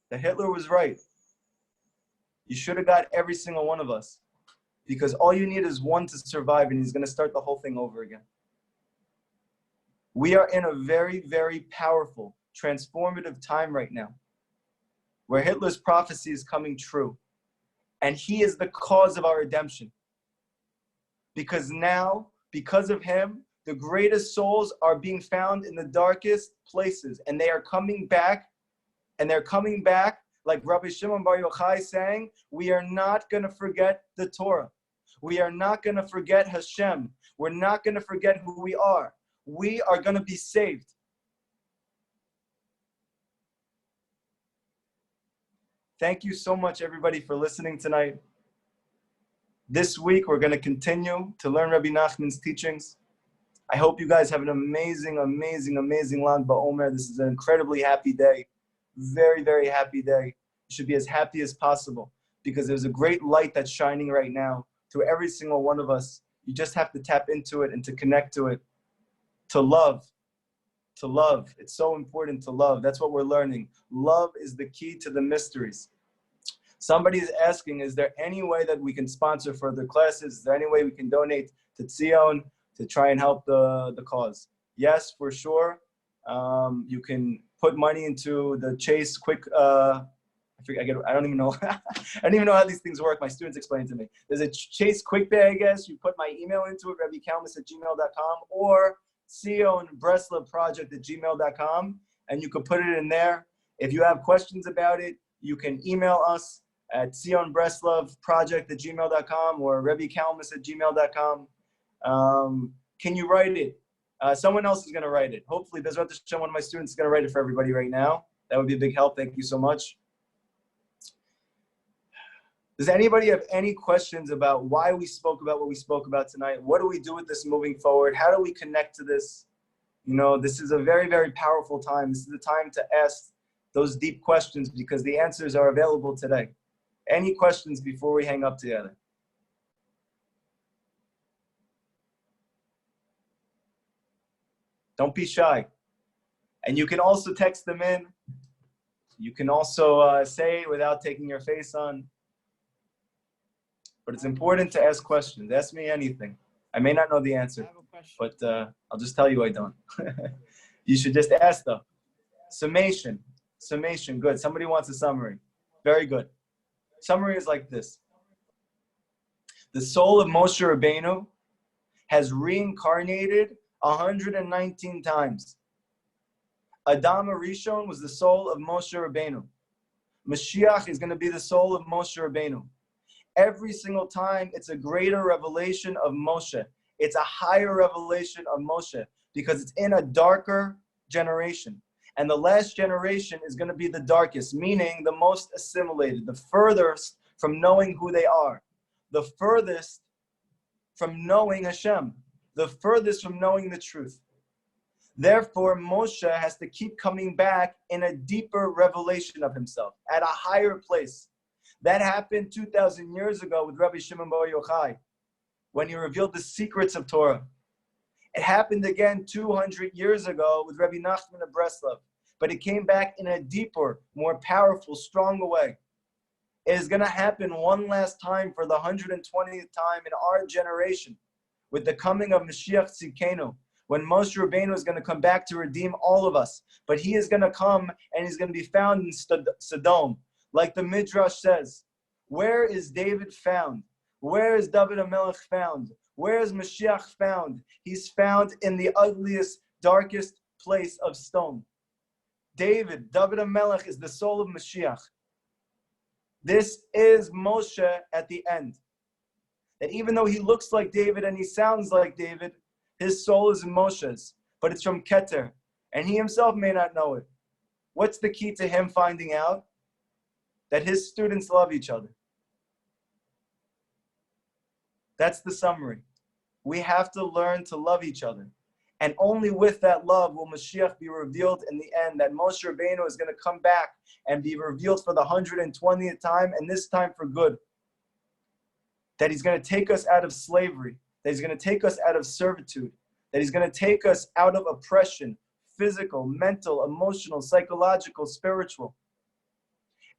That Hitler was right. You should have got every single one of us, because all you need is one to survive, and he's going to start the whole thing over again. We are in a very, very powerful, transformative time right now, where Hitler's prophecy is coming true. And he is the cause of our redemption. Because now, because of him, the greatest souls are being found in the darkest places. And they are coming back. And they're coming back, like Rabbi Shimon Bar Yochai saying, we are not going to forget the Torah. We are not going to forget Hashem. We're not going to forget who we are. We are going to be saved. Thank you so much, everybody, for listening tonight. This week, we're going to continue to learn Rabbi Nachman's teachings. I hope you guys have an amazing, amazing, amazing Lag BaOmer. This is an incredibly happy day. Very, very happy day. You should be as happy as possible, because there's a great light that's shining right now through every single one of us. You just have to tap into it and to connect to it. To love. To love. It's so important to love. That's what we're learning. Love is the key to the mysteries. Somebody is asking, is there any way that we can sponsor further classes? Is there any way we can donate to Tzion to try and help the cause? Yes, for sure. You can put money into the Chase Quick, I don't even know. I don't even know how these things work. My students explain to me. There's a Chase Quick Pay, I guess. You put my email into it, Kalmus@gmail.com, or sionbreslavproject@gmail.com, and you can put it in there. If you have questions about it, you can email us at sionbreslavproject@gmail.com or rebbekalmus@gmail.com. Can you write it? Someone else is going to write it. Hopefully, Bezrat Hashem, one of my students is going to write it for everybody right now. That would be a big help. Thank you so much. Does anybody have any questions about why we spoke about what we spoke about tonight? What do we do with this moving forward? How do we connect to this? You know, this is a very, very powerful time. This is the time to ask those deep questions, because the answers are available today. Any questions before we hang up together? Don't be shy. And you can also text them in. You can also say it without taking your face on. But it's important to ask questions. Ask me anything. I may not know the answer, but I'll just tell you I don't. You should just ask though. Summation. Good. Somebody wants a summary. Very good. Summary is like this. The soul of Moshe Rabbeinu has reincarnated 119 times. Adam Arishon was the soul of Moshe Rabbeinu. Mashiach is going to be the soul of Moshe Rabbeinu. Every single time, it's a greater revelation of Moshe. It's a higher revelation of Moshe, because it's in a darker generation. And the last generation is going to be the darkest, meaning the most assimilated, the furthest from knowing who they are, the furthest from knowing Hashem, the furthest from knowing the truth. Therefore, Moshe has to keep coming back in a deeper revelation of himself, at a higher place. That happened 2,000 years ago with Rabbi Shimon Bar Yochai, when he revealed the secrets of Torah. It happened again 200 years ago with Rabbi Nachman of Breslov, but it came back in a deeper, more powerful, stronger way. It is going to happen one last time for the 120th time in our generation, with the coming of Mashiach Tzidkenu, when Moshe Rabbeinu is going to come back to redeem all of us. But he is going to come and he's going to be found in Sodom. Like the Midrash says, where is David found? Where is David HaMelech found? Where is Mashiach found? He's found in the ugliest, darkest place of stone. David HaMelech is the soul of Mashiach. This is Moshe at the end. That even though he looks like David and he sounds like David, his soul is Moshe's, but it's from Keter, and he himself may not know it. What's the key to him finding out? That his students love each other. That's the summary. We have to learn to love each other. And only with that love will Mashiach be revealed in the end, that Moshe Rabbeinu is going to come back and be revealed for the 120th time, and this time for good. that he's going to take us out of slavery, that he's going to take us out of servitude, that he's going to take us out of oppression, physical, mental, emotional, psychological, spiritual.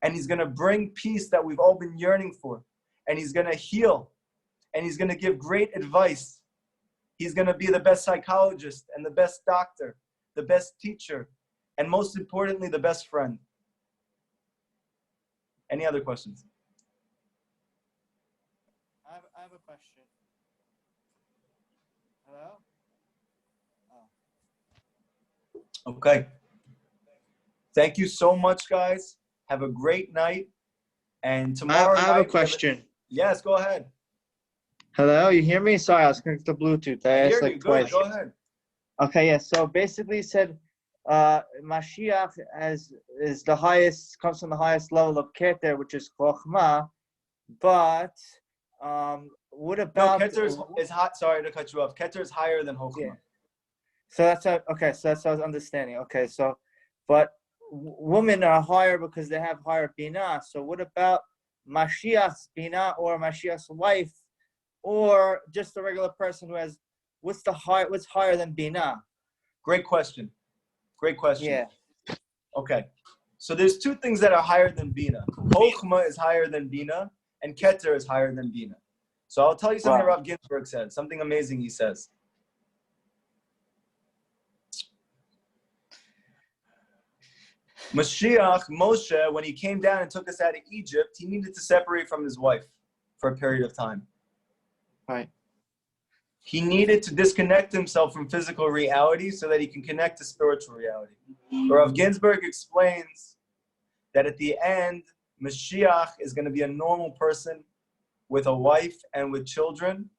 And he's going to bring peace that we've all been yearning for. And he's going to heal. And he's going to give great advice. He's going to be the best psychologist and the best doctor, the best teacher, and most importantly, the best friend. Any other questions? I have a question. Hello? Oh. Okay. Thank you so much, guys. Have a great night. And tomorrow I have a question. Yes, go ahead. Hello, you hear me? Sorry, I was connected to Bluetooth. I hear like you. twice. Good. Go ahead. Okay, yeah. So basically, you said Mashiach is the highest, comes from the highest level of Keter, which is Chokhmah. But what about? No, Keter is hot. Sorry to cut you off. Keter is higher than Chokhmah. Yeah. So that's okay. So that's what I was understanding. Okay, so but women are higher because they have higher binah. So what about Mashiach's binah or Mashiach's wife, or just a regular person who has what's higher than binah? Great question. Great question. Yeah. Okay. So there's two things that are higher than Bina. Chokhmah is higher than Bina, and Keter is higher than Bina. So I'll tell you something Rav Ginsburg said, something amazing he says. Mashiach, Moshe, when he came down and took us out of Egypt, he needed to separate from his wife for a period of time. Right. He needed to disconnect himself from physical reality so that he can connect to spiritual reality. Rav Ginsburg explains that at the end, Mashiach is going to be a normal person with a wife and with children,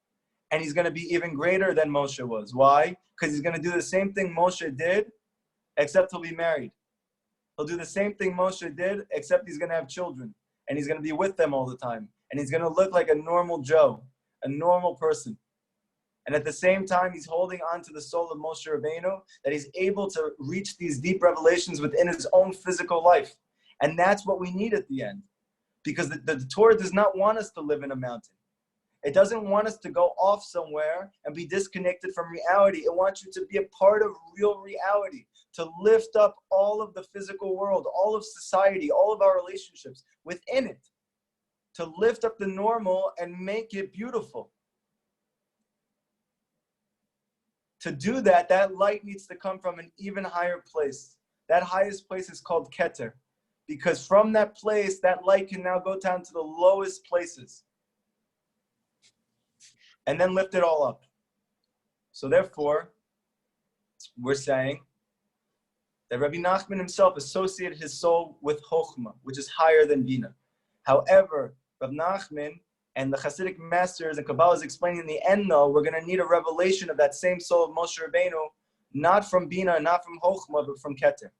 and he's going to be even greater than Moshe was. Why? Because he's going to do the same thing Moshe did, except he'll be married. He'll do the same thing Moshe did, except he's going to have children, and he's going to be with them all the time, and he's going to look like a normal Joe, a normal person. And at the same time, he's holding on to the soul of Moshe Rabbeinu, that he's able to reach these deep revelations within his own physical life. And that's what we need at the end. Because the Torah does not want us to live in a mountain. It doesn't want us to go off somewhere and be disconnected from reality. It wants you to be a part of real reality, to lift up all of the physical world, all of society, all of our relationships within it, to lift up the normal and make it beautiful. To do that, that light needs to come from an even higher place. That highest place is called Keter. Because from that place, that light can now go down to the lowest places. And then lift it all up. So therefore, we're saying that Rabbi Nachman himself associated his soul with Chokhmah, which is higher than Bina. However, Rabbi Nachman and the Hasidic masters and Kabbalah is explaining in the end, though, we're going to need a revelation of that same soul of Moshe Rabbeinu, not from Bina, not from Chokhmah, but from Keter.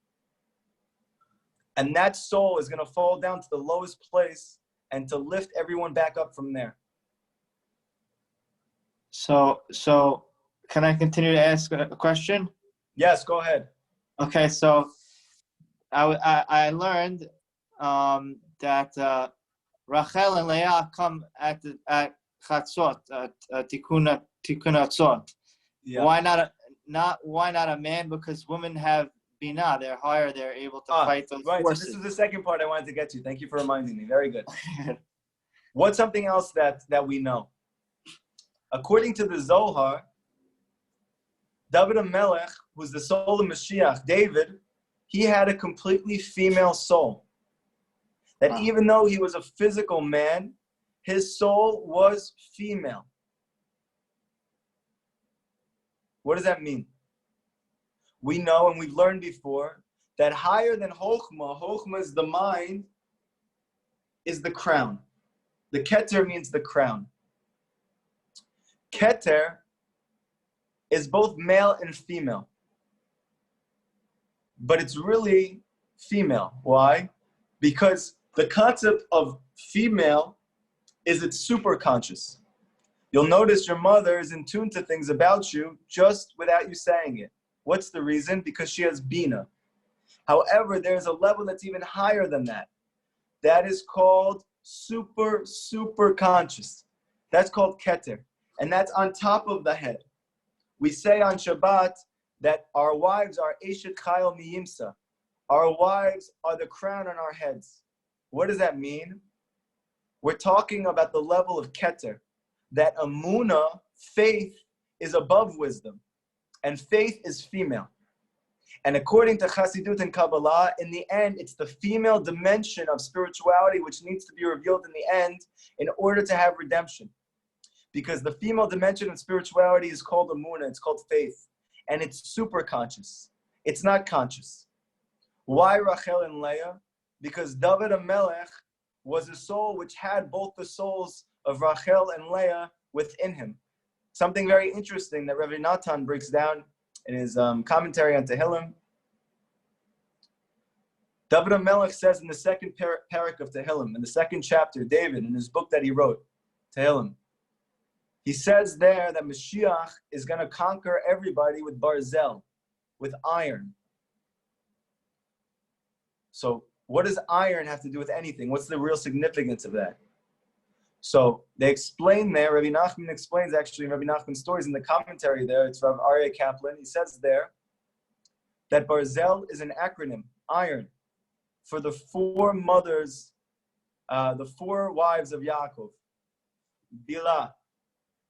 And that soul is going to fall down to the lowest place and to lift everyone back up from there. So can I continue to ask a question? Yes, go ahead. Okay, so I learned that Rachel and Leah come at Chatzot, Tikkun Hatzot. Yeah. Why not a man? Because women have Binah, they're higher, they're able to fight those forces. So this is the second part I wanted to get to. Thank you for reminding me. Very good. What's something else that we know? According to the Zohar, David HaMelech, who's the soul of Mashiach, David, he had a completely female soul. That even though he was a physical man, his soul was female. What does that mean? We know and we've learned before that higher than Chokhmah is the mind, is the crown. The Keter means the crown. Keter is both male and female. But it's really female. Why? Because the concept of female is it's superconscious. You'll notice your mother is in tune to things about you just without you saying it. What's the reason? Because she has Bina. However, there's a level that's even higher than that. That is called super conscious. That's called keter. And that's on top of the head. We say on Shabbat that our wives are Eshet Chayil Miyimsa. Our wives are the crown on our heads. What does that mean? We're talking about the level of keter. That Amunah, faith, is above wisdom. And faith is female. And according to Chassidut and Kabbalah, in the end, it's the female dimension of spirituality which needs to be revealed in the end in order to have redemption. Because the female dimension of spirituality is called Amunah, it's called faith. And it's super conscious. It's not conscious. Why Rachel and Leah? Because David HaMelech was a soul which had both the souls of Rachel and Leah within him. Something very interesting that Rabbi Natan breaks down in his commentary on Tehillim. David HaMelech says in the second parak of Tehillim, in the second chapter, David, in his book that he wrote, Tehillim, he says there that Mashiach is going to conquer everybody with barzel, with iron. So what does iron have to do with anything? What's the real significance of that? So they explain there, Rabbi Nachman explains actually in Rabbi Nachman's stories in the commentary there, it's from Aryeh Kaplan, he says there that barzel is an acronym, iron, for the four mothers, the four wives of Yaakov, Bilhah,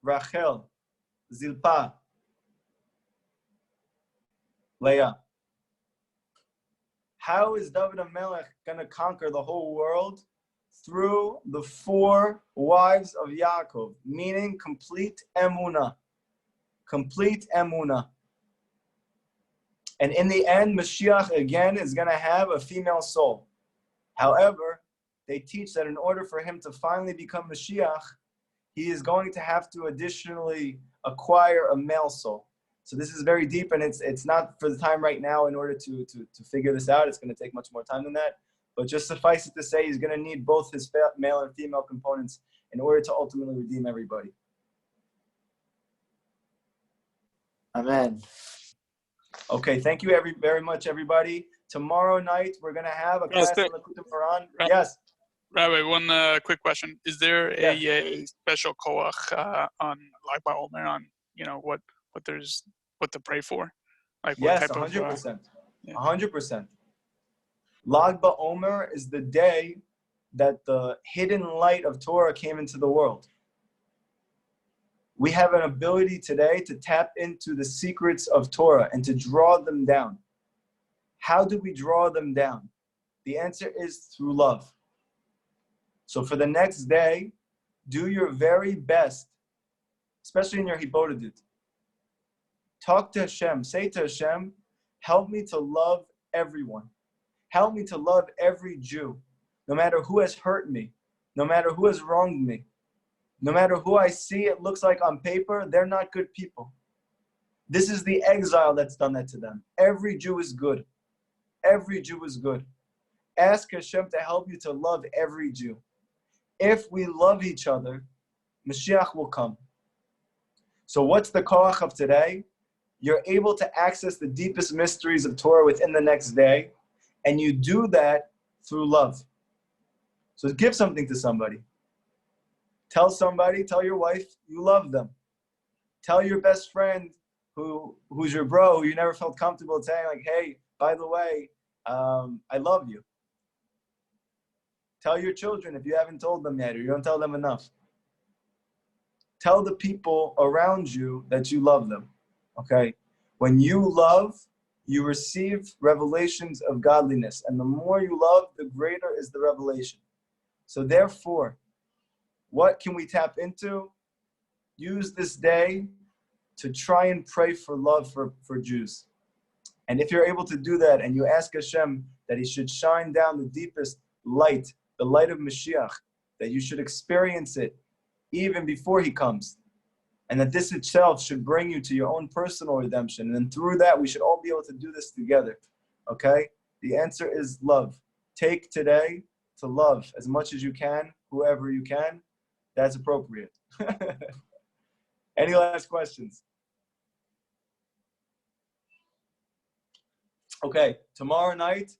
Rachel, Zilpah, Leah. How is David HaMelech going to conquer the whole world? Through the four wives of Yaakov, meaning complete emunah. Complete emunah. And in the end, Mashiach again is going to have a female soul. However, they teach that in order for him to finally become Mashiach, he is going to have to additionally acquire a male soul. So this is very deep, and it's not for the time right now in order to figure this out. It's going to take much more time than that. But just suffice it to say, he's going to need both his male and female components in order to ultimately redeem everybody. Amen. Okay, thank you very much, everybody. Tomorrow night, we're going to have a class on Likutey Moharan. Yes? Rabbi, one quick question. Is there Yes. a special koach on Lag BaOmer on, what to pray for? Like what Yes, type 100%. of... 100%. Lag BaOmer is the day that the hidden light of Torah came into the world. We have an ability today to tap into the secrets of Torah and to draw them down. How do we draw them down? The answer is through love. So for the next day, do your very best, especially in your Hibodedut. Talk to Hashem. Say to Hashem, help me to love everyone. Help me to love every Jew, no matter who has hurt me, no matter who has wronged me, no matter who I see it looks like on paper, they're not good people. This is the exile that's done that to them. Every Jew is good. Every Jew is good. Ask Hashem to help you to love every Jew. If we love each other, Mashiach will come. So what's the koach of today? You're able to access the deepest mysteries of Torah within the next day, and you do that through love. So give something to somebody. Tell somebody, tell your wife you love them. Tell your best friend who's your bro, who you never felt comfortable saying, like, hey, by the way, I love you. Tell your children if you haven't told them yet or you don't tell them enough. Tell the people around you that you love them, okay? When you love, you receive revelations of godliness. And the more you love, the greater is the revelation. So therefore, what can we tap into? Use this day to try and pray for love for Jews. And if you're able to do that and you ask Hashem that he should shine down the deepest light, the light of Mashiach, that you should experience it even before he comes, and that this itself should bring you to your own personal redemption. And then through that, we should all be able to do this together, okay? The answer is love. Take today to love as much as you can, whoever you can. That's appropriate. Any last questions? Okay, tomorrow night,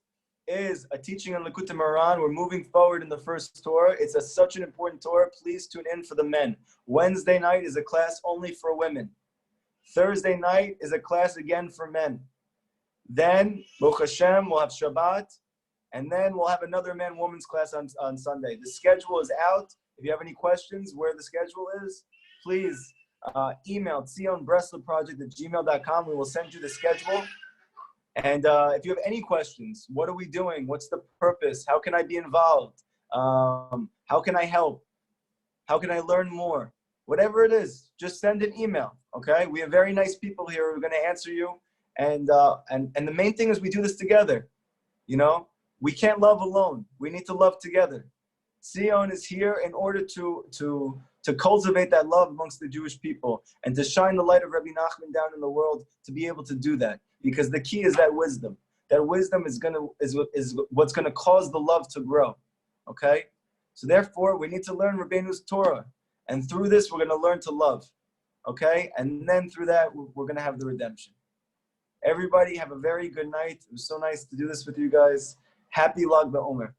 is a teaching on Likutey Moharan. We're moving forward in the first Torah. It's such an important Torah. Please tune in for the men. Wednesday night is a class only for women. Thursday night is a class again for men. Then, Baruch Hashem, we'll have Shabbat. And then we'll have another man-woman's class on Sunday. The schedule is out. If you have any questions where the schedule is, please email tzionbresleproject@gmail.com. We will send you the schedule. And if you have any questions, what are we doing? What's the purpose? How can I be involved? How can I help? How can I learn more? Whatever it is, just send an email, okay? We have very nice people here who are going to answer you. And the main thing is we do this together, you know? We can't love alone. We need to love together. Tzion is here in order to cultivate that love amongst the Jewish people and to shine the light of Rabbi Nachman down in the world to be able to do that. Because the key is that wisdom. That wisdom is what's gonna cause the love to grow. Okay? So therefore, we need to learn Rabbeinu's Torah. And through this, we're gonna learn to love. Okay? And then through that, we're gonna have the redemption. Everybody have a very good night. It was so nice to do this with you guys. Happy Lag BaOmer.